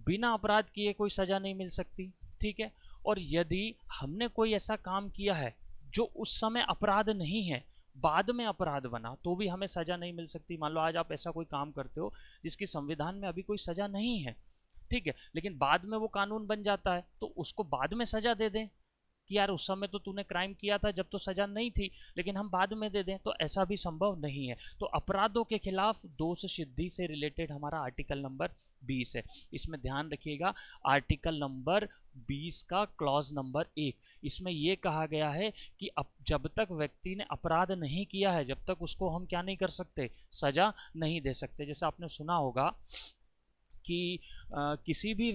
बिना अपराध किए कोई सजा नहीं मिल सकती, ठीक है। और यदि हमने कोई ऐसा काम किया है जो उस समय अपराध नहीं है, बाद में अपराध बना, तो भी हमें सजा नहीं मिल सकती। मान लो आज आप ऐसा कोई काम करते हो जिसकी संविधान में अभी कोई सजा नहीं है, ठीक है, लेकिन बाद में वो कानून बन जाता है, तो उसको बाद में सजा दे दें कि यार उस समय तो तूने क्राइम किया था जब तो सजा नहीं थी, लेकिन हम बाद में दे दें, तो ऐसा भी संभव नहीं है। तो अपराधों के खिलाफ दोष सिद्धि से रिलेटेड हमारा आर्टिकल नंबर 20 है। इसमें ध्यान रखिएगा, आर्टिकल नंबर 20 का क्लॉज नंबर 1, इसमें यह कहा गया है कि जब तक व्यक्ति ने अपराध नहीं किया है, जब तक उसको हम क्या नहीं कर सकते? सजा नहीं दे सकते। जैसे आपने सुना होगा कि किसी भी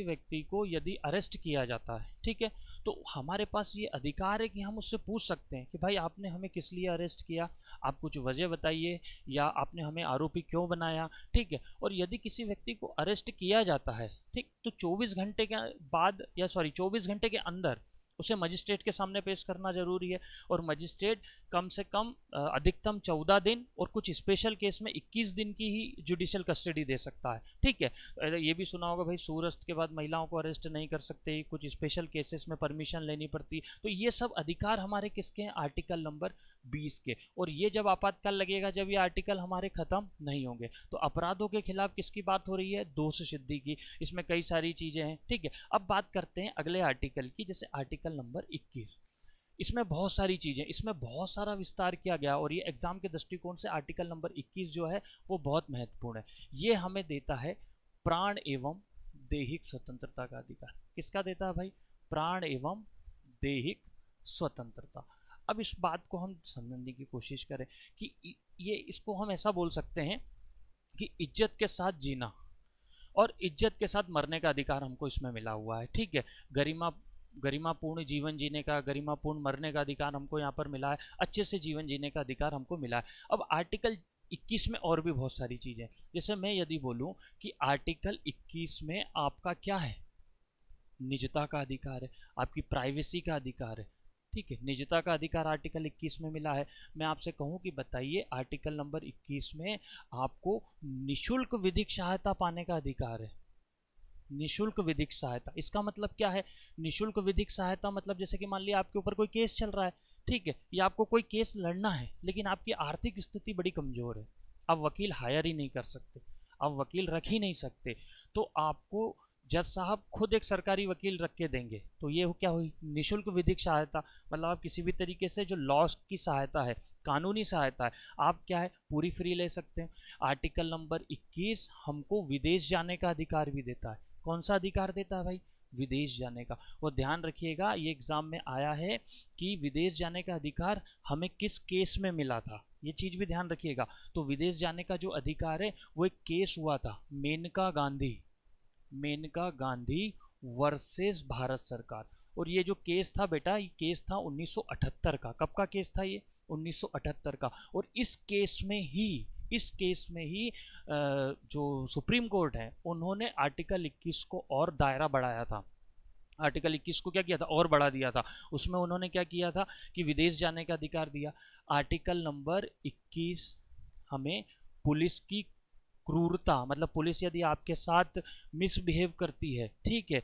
व्यक्ति को यदि अरेस्ट किया जाता है, ठीक है, तो हमारे पास ये अधिकार है कि हम उससे पूछ सकते हैं कि भाई आपने हमें किस लिए अरेस्ट किया, आप कुछ वजह बताइए, या आपने हमें आरोपी क्यों बनाया, ठीक है। और यदि किसी व्यक्ति को अरेस्ट किया जाता है, ठीक, तो 24 घंटे के बाद, या सॉरी 24 घंटे के अंदर उसे मजिस्ट्रेट के सामने पेश करना जरूरी है, और मजिस्ट्रेट कम से कम अधिकतम 14 दिन और कुछ स्पेशल केस में 21 दिन की ही जुडिशियल कस्टडी दे सकता है, ठीक है। ये भी सुना होगा भाई सूर्यास्त के बाद महिलाओं को अरेस्ट नहीं कर सकते, कुछ स्पेशल केसेस में परमिशन लेनी पड़ती। तो ये सब अधिकार हमारे किसके हैं? आर्टिकल नंबर 20 के। और ये जब आपातकाल लगेगा जब ये आर्टिकल हमारे खत्म नहीं होंगे। तो अपराधों के खिलाफ किसकी बात हो रही है? दोष सिद्धि की। इसमें कई सारी चीजें हैं, ठीक है। अब बात करते हैं अगले आर्टिकल की, जैसे आर्टिकल नंबर 21। इसमें बहुत सारी चीजें, इसमें बहुत सारा विस्तार किया गया, और ये एग्जाम के दृष्टिकोण से आर्टिकल नंबर 21 जो है वो बहुत महत्वपूर्ण है। ये हमें देता है प्राण एवं दैहिक स्वतंत्रता का अधिकार। किसका देता है भाई? प्राण एवं दैहिक स्वतंत्रता। अब इस बात को हम समझने की कोशिश करें कि ये, इसको हम ऐसा बोल सकते हैं कि इज्जत के साथ जीना और इज्जत के साथ मरने का अधिकार हमको इसमें मिला हुआ है, ठीक है। गरिमापूर्ण जीवन जीने का, गरिमापूर्ण मरने का अधिकार हमको यहाँ पर मिला है, अच्छे से जीवन जीने का अधिकार हमको मिला है। अब आर्टिकल 21 में और भी बहुत सारी चीजें, जैसे मैं यदि बोलूं कि आर्टिकल 21 में आपका क्या है? निजता का अधिकार है, आपकी प्राइवेसी का अधिकार है, ठीक है। निजता का अधिकार आर्टिकल 21 में मिला है। मैं आपसे कहूं कि बताइए आर्टिकल नंबर 21 में आपको निशुल्क विधिक सहायता पाने का अधिकार है। निशुल्क विधिक सहायता, इसका मतलब क्या है? निशुल्क विधिक सहायता मतलब जैसे कि मान लिया आपके ऊपर कोई केस चल रहा है, ठीक है, या आपको कोई केस लड़ना है, लेकिन आपकी आर्थिक स्थिति बड़ी कमजोर है, आप वकील हायर ही नहीं कर सकते, आप वकील रख ही नहीं सकते, तो आपको जज साहब खुद एक सरकारी वकील रख के देंगे। तो ये क्या हुई? निशुल्क विधिक सहायता। मतलब आप किसी भी तरीके से जो लॉ की सहायता है, कानूनी सहायता है, आप क्या है पूरी फ्री ले सकते हैं। आर्टिकल नंबर 21 हमको विदेश जाने का अधिकार भी देता है। कौन सा अधिकार देता है भाई? विदेश जाने का। और ध्यान रखिएगा ये एग्जाम में आया है कि विदेश जाने का अधिकार हमें किस केस में मिला था, ये चीज भी ध्यान रखिएगा। तो विदेश जाने का जो अधिकार है वो एक केस हुआ था, मेनका गांधी वर्सेस भारत सरकार। और ये जो केस था बेटा, ये केस था 1978 का। कब का केस था ये? 1978 का। और इस केस में ही जो सुप्रीम कोर्ट है उन्होंने आर्टिकल 21 को और दायरा बढ़ाया था। आर्टिकल 21 को क्या किया था? और बढ़ा दिया था। उसमें उन्होंने क्या किया था कि विदेश जाने का अधिकार दिया। आर्टिकल नंबर 21 हमें पुलिस की क्रूरता, मतलब पुलिस यदि आपके साथ मिसबिहेव करती है, ठीक है,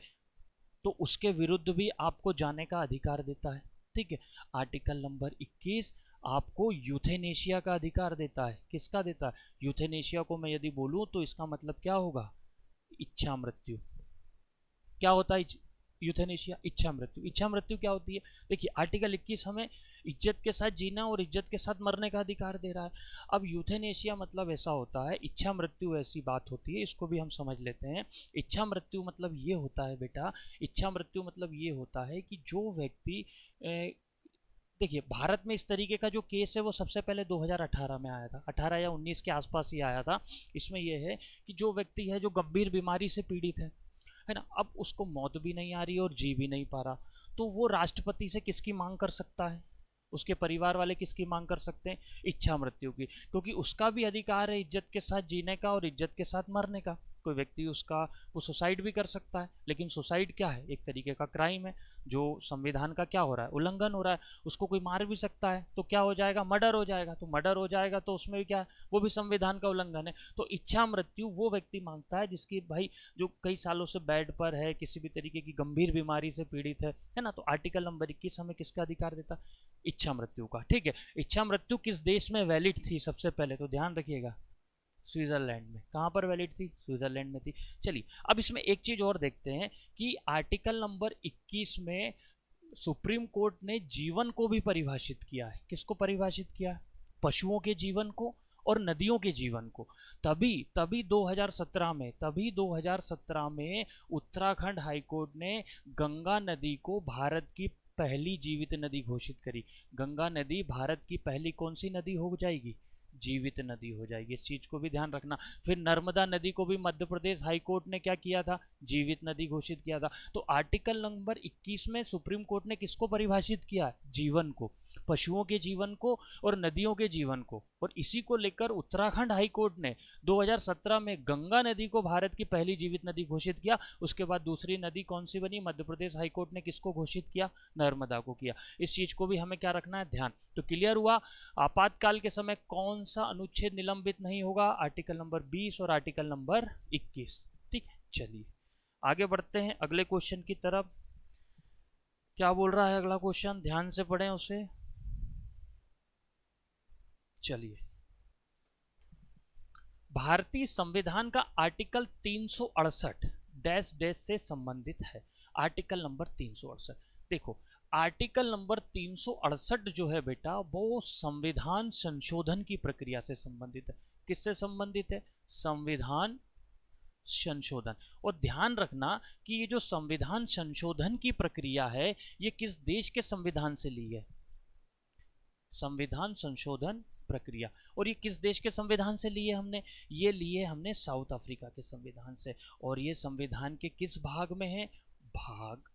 तो उसके विरुद्ध भी आपको जाने का अधिकार देता है, ठीक है। आर्टिकल नंबर 21 आपको यूथेनेशिया का अधिकार देता है। किसका देता है? यूथेनेशिया को मैं यदि बोलूं तो इसका मतलब क्या होगा? इच्छा मृत्यु। क्या होता है यूथेनेशिया? इच्छा मृत्यु। इच्छा मृत्यु क्या होती है? देखिए आर्टिकल 21 हमें इज्जत के साथ जीना और इज्जत के साथ मरने का अधिकार दे रहा है। अब यूथेनेशिया मतलब ऐसा होता है, इच्छा मृत्यु ऐसी बात होती है, इसको भी हम समझ लेते हैं। इच्छा मृत्यु मतलब ये होता है बेटा, इच्छा मृत्यु मतलब ये होता है कि जो व्यक्ति देखिए भारत में इस तरीके का जो केस है वो सबसे पहले 2018 में आया था, 18 या 19 के आसपास ही आया था। इसमें यह है कि जो व्यक्ति है जो गंभीर बीमारी से पीड़ित है ना, अब उसको मौत भी नहीं आ रही और जी भी नहीं पा रहा, तो वो राष्ट्रपति से किसकी मांग कर सकता है? उसके परिवार वाले किसकी मांग कर सकते हैं? इच्छा मृत्यु की, क्योंकि उसका भी अधिकार है इज्जत के साथ जीने का और इज्जत के साथ मरने का। कोई व्यक्ति उसका वो सुसाइड भी कर सकता है, लेकिन सुसाइड क्या है? एक तरीके का क्राइम है, जो संविधान का क्या हो रहा है? उल्लंघन हो रहा है। उसको कोई मार भी सकता है तो क्या हो जाएगा? मर्डर हो जाएगा। तो मर्डर हो जाएगा तो उसमें भी क्या है? वो भी संविधान का उल्लंघन है। तो इच्छा मृत्यु वो व्यक्ति मांगता है जिसकी भाई जो कई सालों से बेड पर है, किसी भी तरीके की गंभीर बीमारी से पीड़ित है ना। तो आर्टिकल नंबर 21 हमें किसका अधिकार देता? इच्छा मृत्यु का, ठीक है। इच्छा मृत्यु किस देश में वैलिड थी? सबसे पहले तो ध्यान रखिएगा, स्विट्जरलैंड में। कहां पर वैलिड थी? स्विट्जरलैंड में थी। चलिए अब इसमें एक चीज और देखते हैं कि आर्टिकल नंबर 21 में सुप्रीम कोर्ट ने जीवन को भी परिभाषित किया है। किसको परिभाषित किया? पशुओं के जीवन को और नदियों के जीवन को। तभी तभी 2017 में उत्तराखंड हाईकोर्ट ने गंगा नदी को भारत की पहली जीवित नदी घोषित करी। गंगा नदी भारत की पहली कौन सी नदी हो जाएगी? जीवित नदी हो जाएगी। इस चीज को भी ध्यान रखना। फिर नर्मदा नदी को भी मध्य प्रदेश हाईकोर्ट ने क्या किया था? जीवित नदी घोषित किया था। तो आर्टिकल नंबर 21 में सुप्रीम कोर्ट ने किसको परिभाषित किया? जीवन को, पशुओं के जीवन को और नदियों के जीवन को। और इसी को लेकर उत्तराखंड हाईकोर्ट ने 2017 में गंगा नदी को भारत की पहली जीवित नदी घोषित किया। उसके बाद दूसरी नदी कौन सी बनी? मध्य प्रदेश हाईकोर्ट ने किसको घोषित किया? नर्मदा को किया। इस चीज को भी हमें क्या रखना है? ध्यान। तो क्लियर हुआ आपातकाल के समय कौन सा अनुच्छेद निलंबित नहीं होगा? आर्टिकल नंबर 20 और आर्टिकल नंबर 21। ठीक है, चलिए आगे बढ़ते हैं अगले क्वेश्चन की तरफ। क्या बोल रहा है अगला क्वेश्चन? ध्यान से पढ़ें उसे। चलिए, भारतीय संविधान का आर्टिकल 368 डैश डैश से संबंधित है। आर्टिकल नंबर 368, देखो आर्टिकल नंबर 368 जो है बेटा वो संविधान संशोधन की प्रक्रिया से संबंधित है। किससे संबंधित है? संविधान संशोधन। और ध्यान रखना कि ये जो संविधान संशोधन की प्रक्रिया है ये किस देश के संविधान से ली है? संविधान संशोधन प्रक्रिया। और ये किस देश के संविधान से लिए हमने? ये लिए हमने साउथ अफ्रीका के संविधान से। और ये संविधान के किस भाग में है? भाग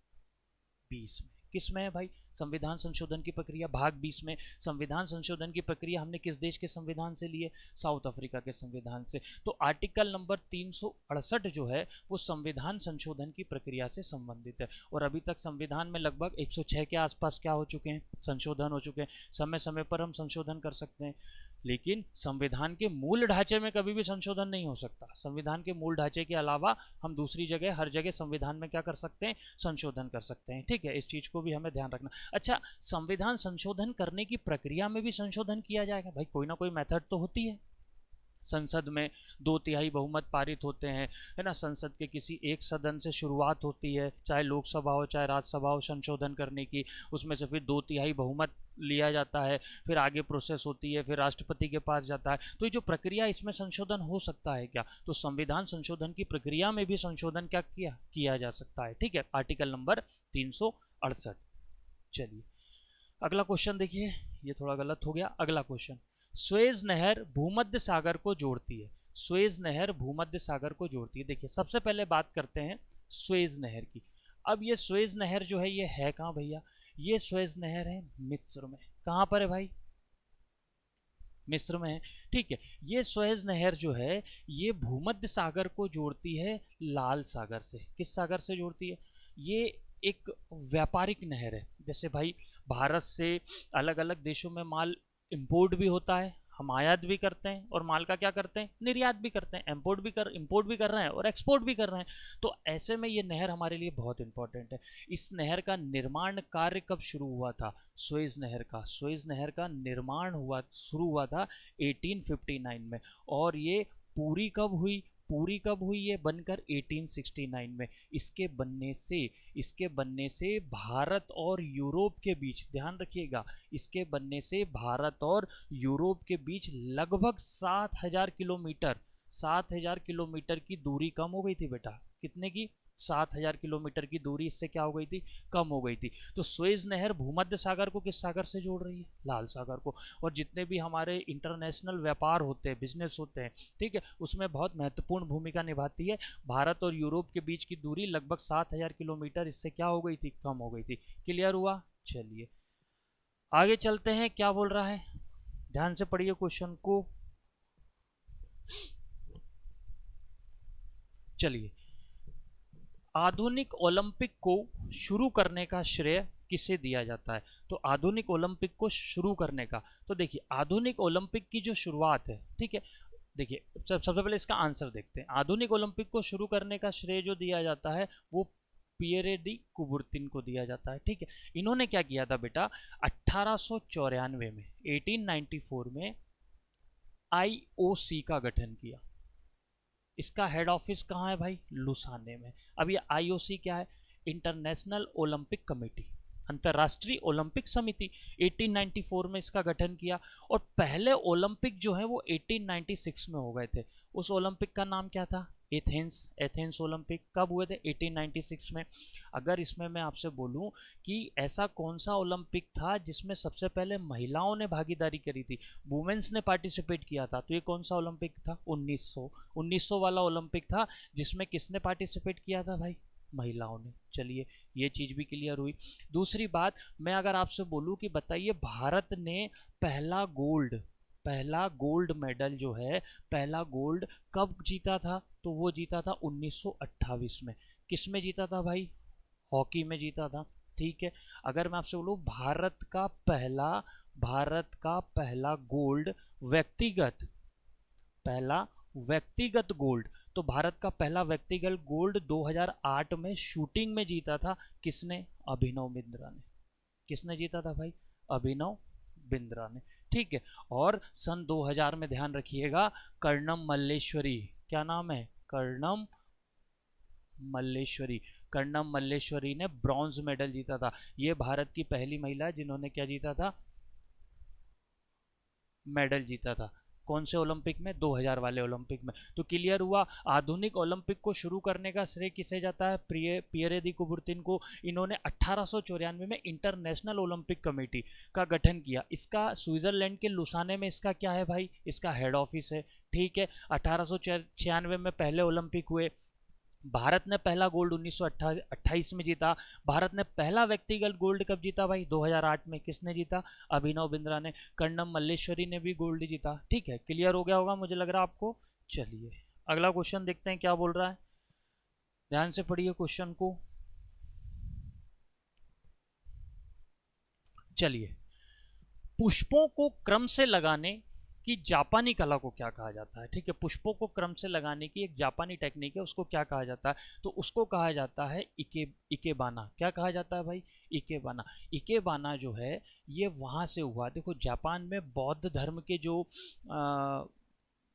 20 में। किस में है भाई? संविधान संशोधन की प्रक्रिया भाग 20 में। संविधान संशोधन की प्रक्रिया हमने किस देश के संविधान से लिए? साउथ अफ्रीका के संविधान से। तो आर्टिकल नंबर 368 जो है वो संविधान संशोधन की प्रक्रिया से संबंधित है। और अभी तक संविधान में लगभग 106 के आसपास क्या हो चुके हैं? संशोधन हो चुके हैं। समय समय पर हम संशोधन कर सकते हैं, लेकिन संविधान के मूल ढांचे में कभी भी संशोधन नहीं हो सकता। संविधान के मूल ढांचे के अलावा हम दूसरी जगह हर जगह संविधान में क्या कर सकते हैं? संशोधन कर सकते हैं। ठीक है, इस चीज को भी हमें ध्यान रखना। अच्छा, संविधान संशोधन करने की प्रक्रिया में भी संशोधन किया जाएगा भाई? कोई ना कोई मेथड तो होती है। संसद में 2/3 बहुमत पारित होते हैं, है ना। संसद के किसी एक सदन से शुरुआत होती है, चाहे लोकसभा हो चाहे राज्यसभा हो, संशोधन करने की। उसमें से फिर 2/3 बहुमत लिया जाता है, फिर आगे प्रोसेस होती है, फिर राष्ट्रपति के पास जाता है। तो ये जो प्रक्रिया, इसमें संशोधन हो सकता है क्या? तो संविधान संशोधन की प्रक्रिया में भी संशोधन क्या किया जा सकता है। ठीक है, आर्टिकल नंबर 368। चलिए अगला क्वेश्चन देखिए, ये थोड़ा गलत हो गया। अगला क्वेश्चन, स्वेज नहर भूमध्य सागर को जोड़ती है। स्वेज नहर भूमध्य सागर को जोड़ती है। देखिए सबसे पहले बात करते हैं स्वेज नहर की। अब ये स्वेज नहर जो है ये है कहाँ भैया? ये स्वेज नहर है मिस्र में। कहाँ पर है भाई? मिस्र में है। ठीक है, ये स्वेज नहर जो है ये भूमध्य सागर को जोड़ती है लाल सागर से। किस सागर से जोड़ती है? ये एक व्यापारिक नहर है। जैसे भाई भारत से अलग अलग देशों में माल इंपोर्ट भी होता है, हम आयात भी करते हैं, और माल का क्या करते हैं, निर्यात भी करते हैं, इंपोर्ट भी कर रहे हैं और एक्सपोर्ट भी कर रहे हैं। तो ऐसे में ये नहर हमारे लिए बहुत इंपॉर्टेंट है। इस नहर का निर्माण कार्य कब शुरू हुआ था? सुएज नहर का निर्माण शुरू हुआ था 1859 में। और ये पूरी कब हुई? ये बनकर 1869 में। इसके बनने से भारत और यूरोप के बीच, ध्यान रखिएगा, इसके बनने से भारत और यूरोप के बीच लगभग 7,000 किलोमीटर की दूरी कम हो गई थी बेटा। कितने की? 7,000 किलोमीटर की दूरी इससे क्या हो गई थी? कम हो गई थी। तो सुएज नहर भूमध्य सागर को किस सागर से जोड़ रही है? लाल सागर को। और जितने भी हमारे इंटरनेशनल व्यापार होते हैं, बिजनेस होते हैं, ठीक है, उसमें बहुत महत्वपूर्ण भूमिका निभाती है। भारत और यूरोप के बीच की दूरी लगभग 7,000 किलोमीटर इससे क्या हो गई थी? कम हो गई थी। क्लियर हुआ? चलिए आगे चलते हैं, क्या बोल रहा है, ध्यान से पढ़िए क्वेश्चन को। चलिए, आधुनिक ओलंपिक को शुरू करने का श्रेय किसे दिया जाता है? तो आधुनिक ओलंपिक को शुरू करने का, तो देखिए आधुनिक ओलंपिक की जो शुरुआत है, ठीक है, देखिए सबसे पहले इसका आंसर देखते हैं। आधुनिक ओलंपिक को शुरू करने का श्रेय जो दिया जाता है वो पियरे दी कुबुर्तिन को दिया जाता है, ठीक है। इन्होंने क्या किया था बेटा, 1894 में, 1894 में आईओसी का गठन किया। इसका हेड ऑफिस कहाँ है भाई? लुसाने में। अब ये आईओसी क्या है? इंटरनेशनल ओलंपिक कमेटी, अंतर्राष्ट्रीय ओलंपिक समिति। 1894 में इसका गठन किया। और पहले ओलंपिक जो है वो 1896 में हो गए थे। उस ओलंपिक का नाम क्या था? Athens Olympic. कब हुए थे? 1896 में। अगर इसमें मैं आपसे बोलूं कि ऐसा कौन सा ओलंपिक था जिसमें सबसे पहले महिलाओं ने भागीदारी करी थी, वुमेन्स ने पार्टिसिपेट किया था, तो ये कौन सा ओलंपिक था? 1900 वाला ओलंपिक था, जिसमें किसने पार्टिसिपेट किया था भाई? महिलाओं ने। चलिए ये चीज भी क्लियर हुई। दूसरी बात, मैं अगर आपसे बोलूं कि बताइए भारत ने पहला गोल्ड मेडल जो है, पहला गोल्ड कब जीता था? तो वो जीता था 1928 में। किस में जीता था भाई? हॉकी में जीता था, ठीक है। अगर मैं आपसे बोलूं भारत का पहला गोल्ड व्यक्तिगत, पहला व्यक्तिगत गोल्ड, तो भारत का पहला व्यक्तिगत गोल्ड 2008 में शूटिंग में जीता था। किसने? अभिनव बिंद्रा ने। किसने जीता था भाई? अभिनव बिंद्रा ने, ठीक है। और सन 2000 में ध्यान रखिएगा, कर्णम मल्लेश्वरी, क्या नाम है? कर्णम मल्लेश्वरी ने ब्रॉन्ज मेडल जीता था। ये भारत की पहली महिला है जिन्होंने क्या जीता था? मेडल जीता था। कौन से ओलंपिक में? 2000 वाले ओलंपिक में। तो क्लियर हुआ, आधुनिक ओलंपिक को शुरू करने का श्रेय किसे जाता है? पियरे दी कुबुर्तिन को। इन्होंने 1894 में इंटरनेशनल ओलंपिक कमेटी का गठन किया। इसका स्विट्जरलैंड के लुसाने में इसका क्या है भाई? इसका हेड ऑफिस है, ठीक है। 1896 में पहले ओलंपिक हुए। भारत ने पहला गोल्ड 1928 में जीता। भारत ने पहला व्यक्तिगत गोल्ड कब जीता भाई? 2008 में। किसने जीता? अभिनव बिंद्रा ने। कर्णम मल्लेश्वरी ने भी गोल्ड जीता, ठीक है। क्लियर हो गया होगा मुझे लग रहा है आपको। चलिए अगला क्वेश्चन देखते हैं क्या बोल रहा है, ध्यान से पढ़िए क्वेश्चन को। चलिए, पुष्पों को क्रम से लगाने की जापानी कला को क्या कहा जाता है? ठीक है, पुष्पों को क्रम से लगाने की एक जापानी टेक्निक है, उसको क्या कहा जाता है? तो उसको कहा जाता है इकेबाना। क्या कहा जाता है भाई? इकेबाना। इकेबाना जो है ये वहां से हुआ। देखो जापान में बौद्ध धर्म के जो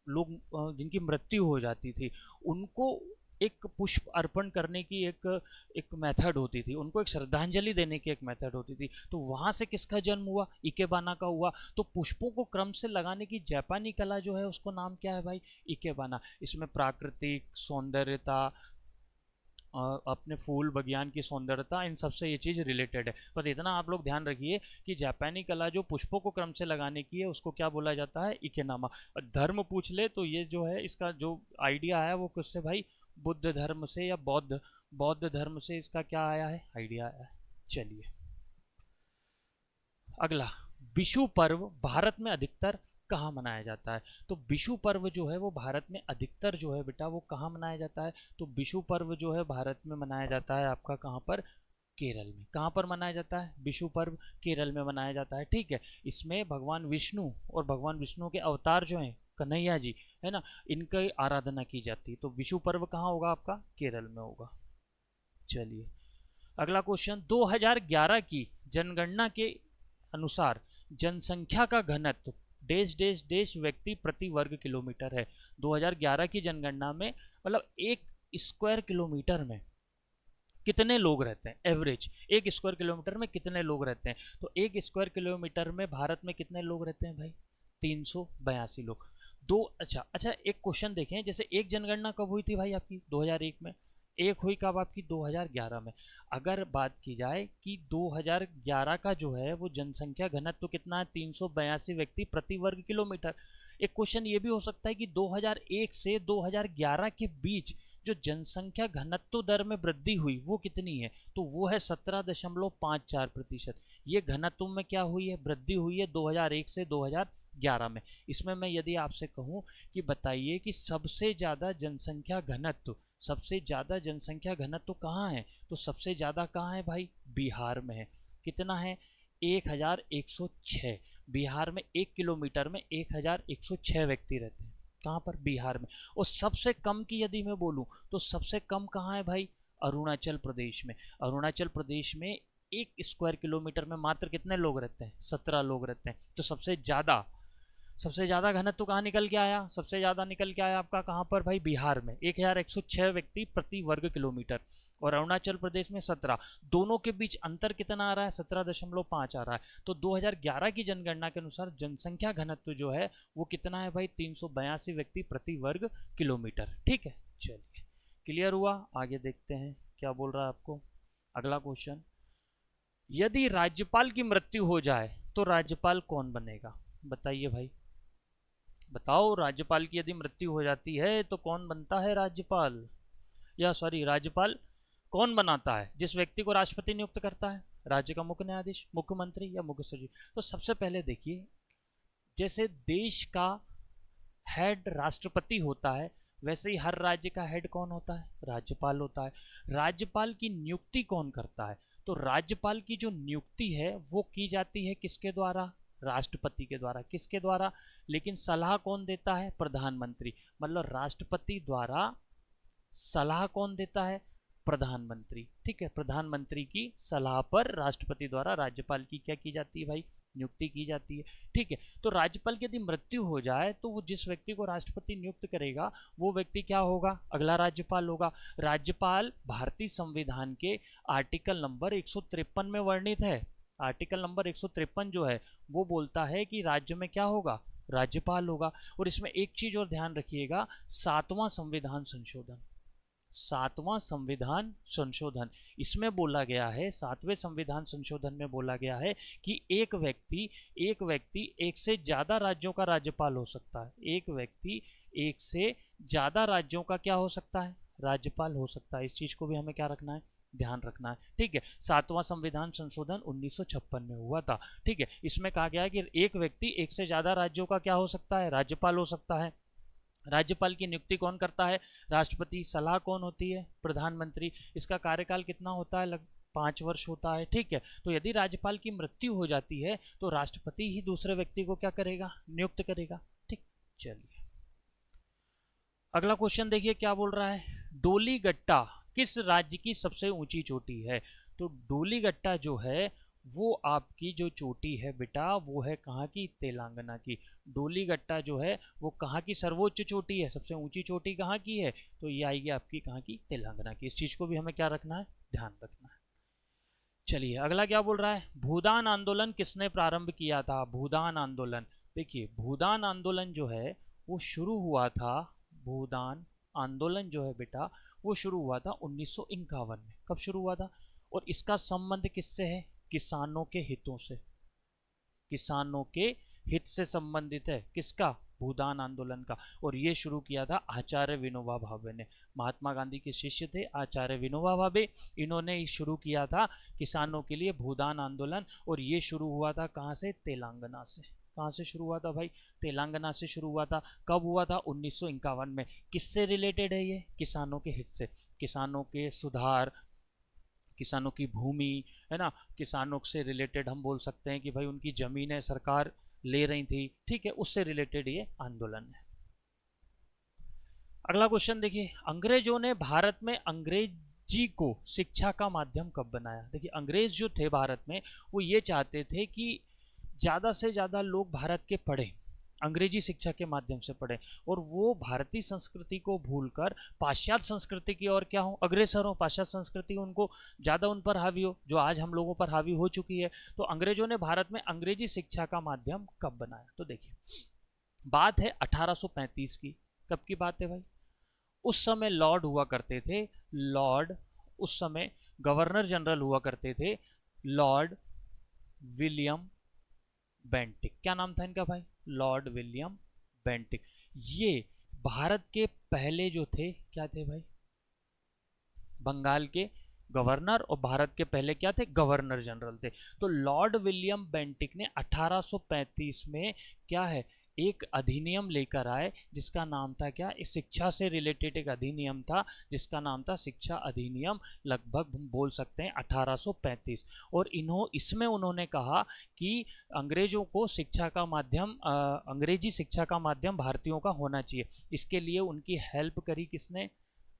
लोग जिनकी मृत्यु हो जाती थी, उनको एक पुष्प अर्पण करने की एक मेथड होती थी, उनको एक श्रद्धांजलि देने की एक मेथड होती थी। तो वहां से किसका जन्म हुआ? इकेबाना का हुआ। तो पुष्पों को क्रम से लगाने की जापानी कला जो है उसको नाम क्या है भाई? इकेबाना। इसमें प्राकृतिक सौंदर्यता, अपने फूल बगियान की सौंदर्यता, इन सबसे ये चीज़ रिलेटेड है। बस इतना आप लोग ध्यान रखिए कि जापानी कला जो पुष्पों को क्रम से लगाने की है उसको क्या बोला जाता है? इकेनामा। धर्म पूछ ले तो ये जो है इसका जो आइडिया है वो किससे भाई? बुद्ध धर्म से या बौद्ध धर्म से इसका क्या आया है? आइडिया आया है। चलिए अगला, विषु पर्व भारत में अधिकतर कहाँ मनाया जाता है? तो विषु पर्व जो है वो भारत में अधिकतर जो है बेटा वो कहाँ मनाया जाता है? तो विषु पर्व जो है भारत में मनाया जाता है आपका कहाँ पर? केरल में। कहाँ पर मनाया जाता है? विषु पर्व केरल में मनाया जाता है। ठीक है, इसमें भगवान विष्णु और भगवान विष्णु के अवतार जो हैं कन्हैया जी, है ना, इनकी आराधना की जाती है। तो विषु पर्व कहाँ होगा आपका? केरल में होगा। चलिए अगला क्वेश्चन, 2011 की जनगणना के अनुसार जनसंख्या का घनत्व देश देश देश व्यक्ति प्रति वर्ग किलोमीटर है। 2011 की जनगणना में मतलब एक स्क्वायर किलोमीटर में कितने लोग रहते हैं? एवरेज एक स्क्वायर किलोमीटर में कितने लोग रहते हैं? तो एक स्क्वायर किलोमीटर में भारत में कितने लोग रहते हैं भाई? 382 लोग। दो अच्छा एक क्वेश्चन देखें, जैसे एक जनगणना कब हुई थी भाई आपकी? 2001 में। एक हुई कब आपकी? 2011 में। अगर बात की जाए कि 2011 का जो है वो जनसंख्या घनत्व कितना है? 382 व्यक्ति प्रति वर्ग किलोमीटर। एक क्वेश्चन ये भी हो सकता है कि 2001 से 2011 के बीच जो जनसंख्या घनत्व दर में वृद्धि हुई वो कितनी है? तो वो है 17.54%। ये घनत्व में क्या हुई है? वृद्धि हुई है 2001 से 2011 में। इसमें मैं यदि आपसे कहूं कि बताइए कि सबसे ज़्यादा जनसंख्या घनत्व, सबसे ज़्यादा जनसंख्या घनत्व कहाँ है? तो सबसे ज़्यादा कहाँ है भाई? बिहार में है। कितना है? 1106। बिहार में 1 किलोमीटर में 1106 व्यक्ति रहते हैं। कहाँ पर? बिहार में। और सबसे कम की यदि मैं बोलूं तो सबसे कम कहाँ है भाई? अरुणाचल प्रदेश में। अरुणाचल प्रदेश में 1 स्क्वायर किलोमीटर में मात्र कितने लोग रहते हैं? 17 लोग रहते हैं। तो सबसे ज्यादा घनत्व कहाँ निकल के आया? सबसे ज्यादा निकल के आया आपका कहाँ पर भाई? बिहार में 1106 व्यक्ति प्रति वर्ग किलोमीटर, और अरुणाचल प्रदेश में 17। दोनों के बीच अंतर कितना आ रहा है? 17.5 आ रहा है। तो 2011 की जनगणना के अनुसार जनसंख्या घनत्व जो है वो कितना है भाई? 382 व्यक्ति प्रति वर्ग किलोमीटर। ठीक है, चलिए क्लियर हुआ। आगे देखते हैं क्या बोल रहा है आपको। अगला क्वेश्चन, यदि राज्यपाल की मृत्यु हो जाए तो राज्यपाल कौन बनेगा? बताइए भाई, बताओ। राज्यपाल की यदि मृत्यु हो जाती है तो कौन बनता है राज्यपाल? या सॉरी, राज्यपाल कौन बनाता है? जिस व्यक्ति को राष्ट्रपति नियुक्त करता है, राज्य का मुख्य न्यायाधीश, मुख्यमंत्री या मुख्य सचिव। तो सबसे पहले देखिए, जैसे देश का हेड राष्ट्रपति होता है वैसे ही हर राज्य का हेड कौन होता है? राज्यपाल होता है। राज्यपाल की नियुक्ति कौन करता है? तो राज्यपाल की जो नियुक्ति है वो की जाती है किसके द्वारा? राष्ट्रपति के द्वारा। किसके द्वारा? लेकिन सलाह कौन देता है? प्रधानमंत्री। मतलब राष्ट्रपति द्वारा सलाह कौन देता है? प्रधानमंत्री। ठीक है, प्रधानमंत्री की सलाह पर राष्ट्रपति द्वारा राज्यपाल की क्या की जाती है भाई? नियुक्ति की जाती है। ठीक है, तो राज्यपाल की यदि मृत्यु हो जाए तो वो जिस व्यक्ति को राष्ट्रपति नियुक्त करेगा वो व्यक्ति क्या होगा? अगला राज्यपाल होगा। राज्यपाल भारतीय संविधान के आर्टिकल नंबर 153 में वर्णित है। आर्टिकल नंबर 153 जो है वो बोलता है कि राज्य में क्या होगा? राज्यपाल होगा। और इसमें एक चीज और ध्यान रखिएगा, 7वां संविधान संशोधन, 7वां संविधान संशोधन, इसमें बोला गया है, 7वें संविधान संशोधन में बोला गया है कि एक व्यक्ति एक से ज्यादा राज्यों का राज्यपाल हो सकता है। एक व्यक्ति एक से ज्यादा राज्यों का क्या हो सकता है? राज्यपाल हो सकता है। इस चीज को भी हमें क्या रखना है? ध्यान रखना है। ठीक है, 7वां संविधान संशोधन 1956 में हुआ था। ठीक है, इसमें कहा गया है कि एक व्यक्ति एक से ज्यादा राज्यों का क्या हो सकता है? राज्यपाल हो सकता है। राज्यपाल की नियुक्ति कौन करता है? राष्ट्रपति। सलाह कौन होती है? प्रधानमंत्री। इसका कार्यकाल कितना होता है? लगभग 5 वर्ष होता है। ठीक है, तो यदि राज्यपाल की मृत्यु हो जाती है तो राष्ट्रपति ही दूसरे व्यक्ति को क्या करेगा? नियुक्त करेगा। ठीक, चलिए अगला क्वेश्चन देखिए क्या बोल रहा है। डोलीगट्टा किस राज्य की सबसे ऊंची चोटी है? तो डोलीगट्टा जो है वो आपकी जो चोटी है बेटा वो है कहाँ की? तेलंगाना की। डोलीगट्टा जो है वो कहाँ की सर्वोच्च चोटी है? सबसे ऊंची चोटी कहाँ की है? तो ये आएगी आपकी कहाँ की? तेलंगाना की। इस चीज को भी हमें क्या रखना है? ध्यान रखना है। चलिए अगला क्या बोल रहा है। भूदान आंदोलन किसने प्रारंभ किया था? भूदान आंदोलन, देखिए भूदान आंदोलन जो है वो शुरू हुआ था, भूदान आंदोलन जो है बेटा वो शुरू हुआ था 1951 में। कब शुरू हुआ था? और इसका संबंध किससे है? किसानों के हितों से। किसानों के हित से संबंधित है। किसका? भूदान आंदोलन का। और ये शुरू किया था आचार्य विनोबा भावे ने। महात्मा गांधी के शिष्य थे आचार्य विनोबा भावे, इन्होंने शुरू किया था किसानों के लिए भूदान आंदोलन। और ये शुरू हुआ था कहाँ से? तेलंगाना से। कहाँ से शुरू हुआ था भाई? तेलंगाना से शुरू हुआ था। कब हुआ था? 1951 में। किससे रिलेटेड है ये? किसानों के हित से। किसानों के सुधार, किसानों की भूमि, है ना, किसानों से रिलेटेड हम बोल सकते हैं कि भाई उनकी ज़मीनें सरकार ले रही थी, ठीक है, उससे रिलेटेड ये आंदोलन है। अगला क्वेश्चन देखिए, अंग्रेजों ने भारत में अंग्रेजी को शिक्षा का माध्यम कब बनाया? देखिए, अंग्रेज जो थे भारत में, वो ये चाहते थे कि ज़्यादा से ज़्यादा लोग भारत के पढ़े, अंग्रेजी शिक्षा के माध्यम से पढ़े, और वो भारतीय संस्कृति को भूलकर पाश्चात्य संस्कृति की ओर क्या हो, अग्रसर हो, पाश्चात्य संस्कृति उनको ज़्यादा उन पर हावी हो, जो आज हम लोगों पर हावी हो चुकी है। तो अंग्रेजों ने भारत में अंग्रेजी शिक्षा का माध्यम कब बनाया? तो देखिए, बात है 1835 की। कब की बात है भाई? उस समय लॉर्ड हुआ करते थे, लॉर्ड, उस समय गवर्नर जनरल हुआ करते थे लॉर्ड विलियम बेंटिक। क्या नाम था इनका भाई? Lord William Bentinck. ये भारत के पहले जो थे, क्या थे भाई? बंगाल के गवर्नर, और भारत के पहले क्या थे? गवर्नर जनरल थे। तो लॉर्ड विलियम बेंटिक ने 1835 में क्या है, एक अधिनियम लेकर आए जिसका नाम था क्या, इस शिक्षा से रिलेटेड एक अधिनियम था जिसका नाम था शिक्षा अधिनियम, लगभग हम बोल सकते हैं 1835। और इसमें उन्होंने कहा कि अंग्रेजों को शिक्षा का माध्यम, अंग्रेजी शिक्षा का माध्यम भारतीयों का होना चाहिए। इसके लिए उनकी हेल्प करी किसने?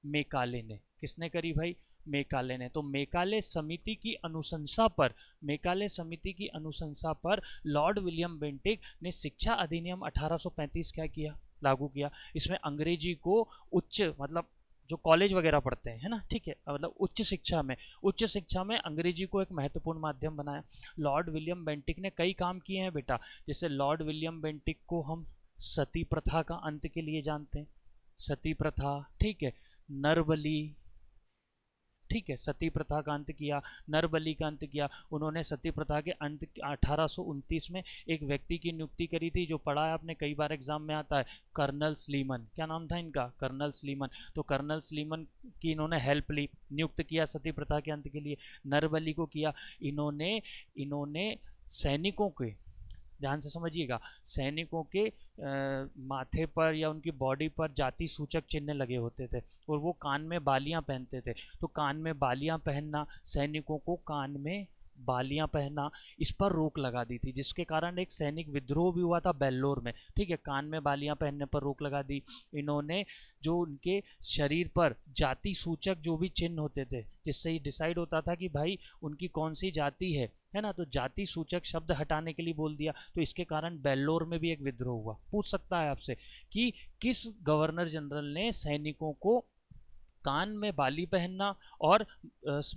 मेकाले ने। किसने करी भाई? मेकाले ने। तो मेकाले समिति की अनुशंसा पर, मेकाले समिति की अनुशंसा पर लॉर्ड विलियम बेंटिक ने शिक्षा अधिनियम 1835 क्या किया, लागू किया। इसमें अंग्रेजी को उच्च, मतलब जो कॉलेज वगैरह पढ़ते हैं, है ना, ठीक है, मतलब उच्च शिक्षा में अंग्रेजी को एक महत्वपूर्ण माध्यम बनाया। लॉर्ड विलियम बेंटिक ने कई काम किए हैं बेटा, जैसे लॉर्ड विलियम बेंटिक को हम सती प्रथा का अंत के लिए जानते हैं, सती प्रथा, ठीक है, नरबली, ठीक है, सती प्रथा का अंत किया, नरबली का अंत किया। उन्होंने सती प्रथा के अंत 1829 में एक व्यक्ति की नियुक्ति करी थी, जो पढ़ा है आपने, कई बार एग्जाम में आता है, कर्नल स्लीमन। क्या नाम था इनका? Colonel Sleeman. तो कर्नल स्लीमन की इन्होंने हेल्प ली, नियुक्त किया सती प्रथा के अंत के लिए। नरबली को किया इन्होंने सैनिकों के, ध्यान से समझिएगा, सैनिकों के माथे पर या उनकी बॉडी पर जाति सूचक चिन्ह लगे होते थे, और वो कान में बालियां पहनते थे। तो कान में बालियां पहनना, सैनिकों को कान में बालियां पहनना, इस पर रोक लगा दी थी, जिसके कारण एक सैनिक विद्रोह भी हुआ था बेल्लोर में, ठीक है, कान में बालियां पहनने पर रोक लगा दी। इन्होंने जो उनके शरीर पर जाति सूचक जो भी चिन्ह होते थे, जिससे ये डिसाइड होता था कि भाई उनकी कौन सी जाति है ना, तो जाति सूचक शब्द हटाने के लिए बोल दिया। तो इसके कारण बेल्लोर में भी एक विद्रोह हुआ। पूछ सकता है आपसे कि किस गवर्नर जनरल ने सैनिकों को कान में बाली पहनना और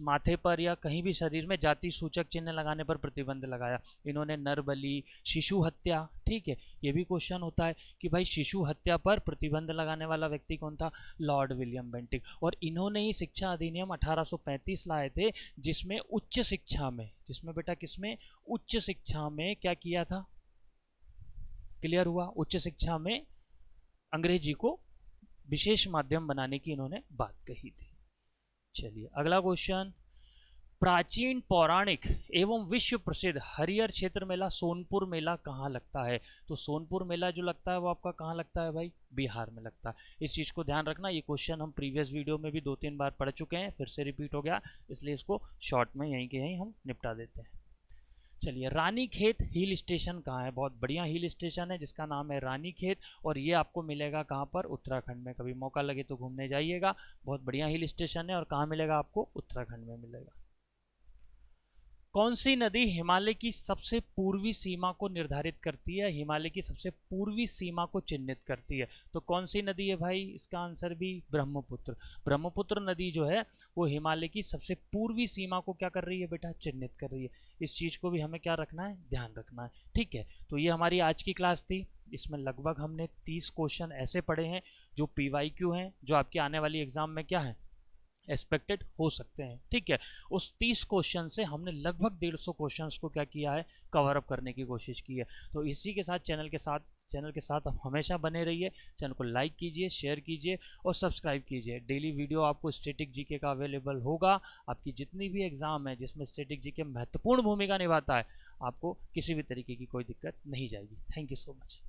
माथे पर या कहीं भी शरीर में जाति सूचक चिन्ह लगाने पर प्रतिबंध लगाया? इन्होंने नरबली, शिशु हत्या, ठीक है, ये भी क्वेश्चन होता है कि भाई शिशु हत्या पर प्रतिबंध लगाने वाला व्यक्ति कौन था? Lord William Bentinck. और इन्होंने ही शिक्षा अधिनियम 1835 लाए थे, जिसमें उच्च शिक्षा में, जिसमें बेटा किसमें? उच्च शिक्षा में क्या किया था? क्लियर हुआ? उच्च शिक्षा में अंग्रेजी को विशेष माध्यम बनाने की इन्होंने बात कही थी। चलिए अगला क्वेश्चन, प्राचीन पौराणिक एवं विश्व प्रसिद्ध हरिहर क्षेत्र मेला सोनपुर मेला कहाँ लगता है? तो सोनपुर मेला जो लगता है वो आपका कहाँ लगता है भाई? बिहार में लगता है। इस चीज़ को ध्यान रखना, ये क्वेश्चन हम प्रीवियस वीडियो में भी 2-3 बार पढ़ चुके हैं, फिर से रिपीट हो गया, इसलिए इसको शॉर्ट में यहीं के यहीं हम निपटा देते हैं। चलिए, रानीखेत हिल स्टेशन कहाँ है? बहुत बढ़िया हिल स्टेशन है जिसका नाम है रानीखेत, और ये आपको मिलेगा कहाँ पर? उत्तराखंड में। कभी मौका लगे तो घूमने जाइएगा, बहुत बढ़िया हिल स्टेशन है। और कहाँ मिलेगा आपको? उत्तराखंड में मिलेगा। कौन सी नदी हिमालय की सबसे पूर्वी सीमा को निर्धारित करती है, हिमालय की सबसे पूर्वी सीमा को चिन्हित करती है? तो कौन सी नदी है भाई? इसका आंसर भी ब्रह्मपुत्र। ब्रह्मपुत्र नदी जो है वो हिमालय की सबसे पूर्वी सीमा को क्या कर रही है बेटा? चिन्हित कर रही है। इस चीज़ को भी हमें क्या रखना है? ध्यान रखना है, ठीक है। तो ये हमारी आज की क्लास थी, इसमें लगभग हमने 30 क्वेश्चन ऐसे पढ़े हैं जो PYQ हैं, जो आपके आने वाली एग्जाम में क्या है? एक्सपेक्टेड हो सकते हैं, ठीक है। उस 30 क्वेश्चन से हमने लगभग 150 क्वेश्चंस को क्या किया है? कवर अप करने की कोशिश की है। तो इसी के साथ चैनल के साथ आप हमेशा बने रहिए। चैनल को लाइक कीजिए, शेयर कीजिए और सब्सक्राइब कीजिए। डेली वीडियो आपको स्टैटिक जीके का अवेलेबल होगा। आपकी जितनी भी एग्जाम है जिसमें स्टैटिक जीके महत्वपूर्ण भूमिका निभाता है, आपको किसी भी तरीके की कोई दिक्कत नहीं जाएगी। Thank you so much.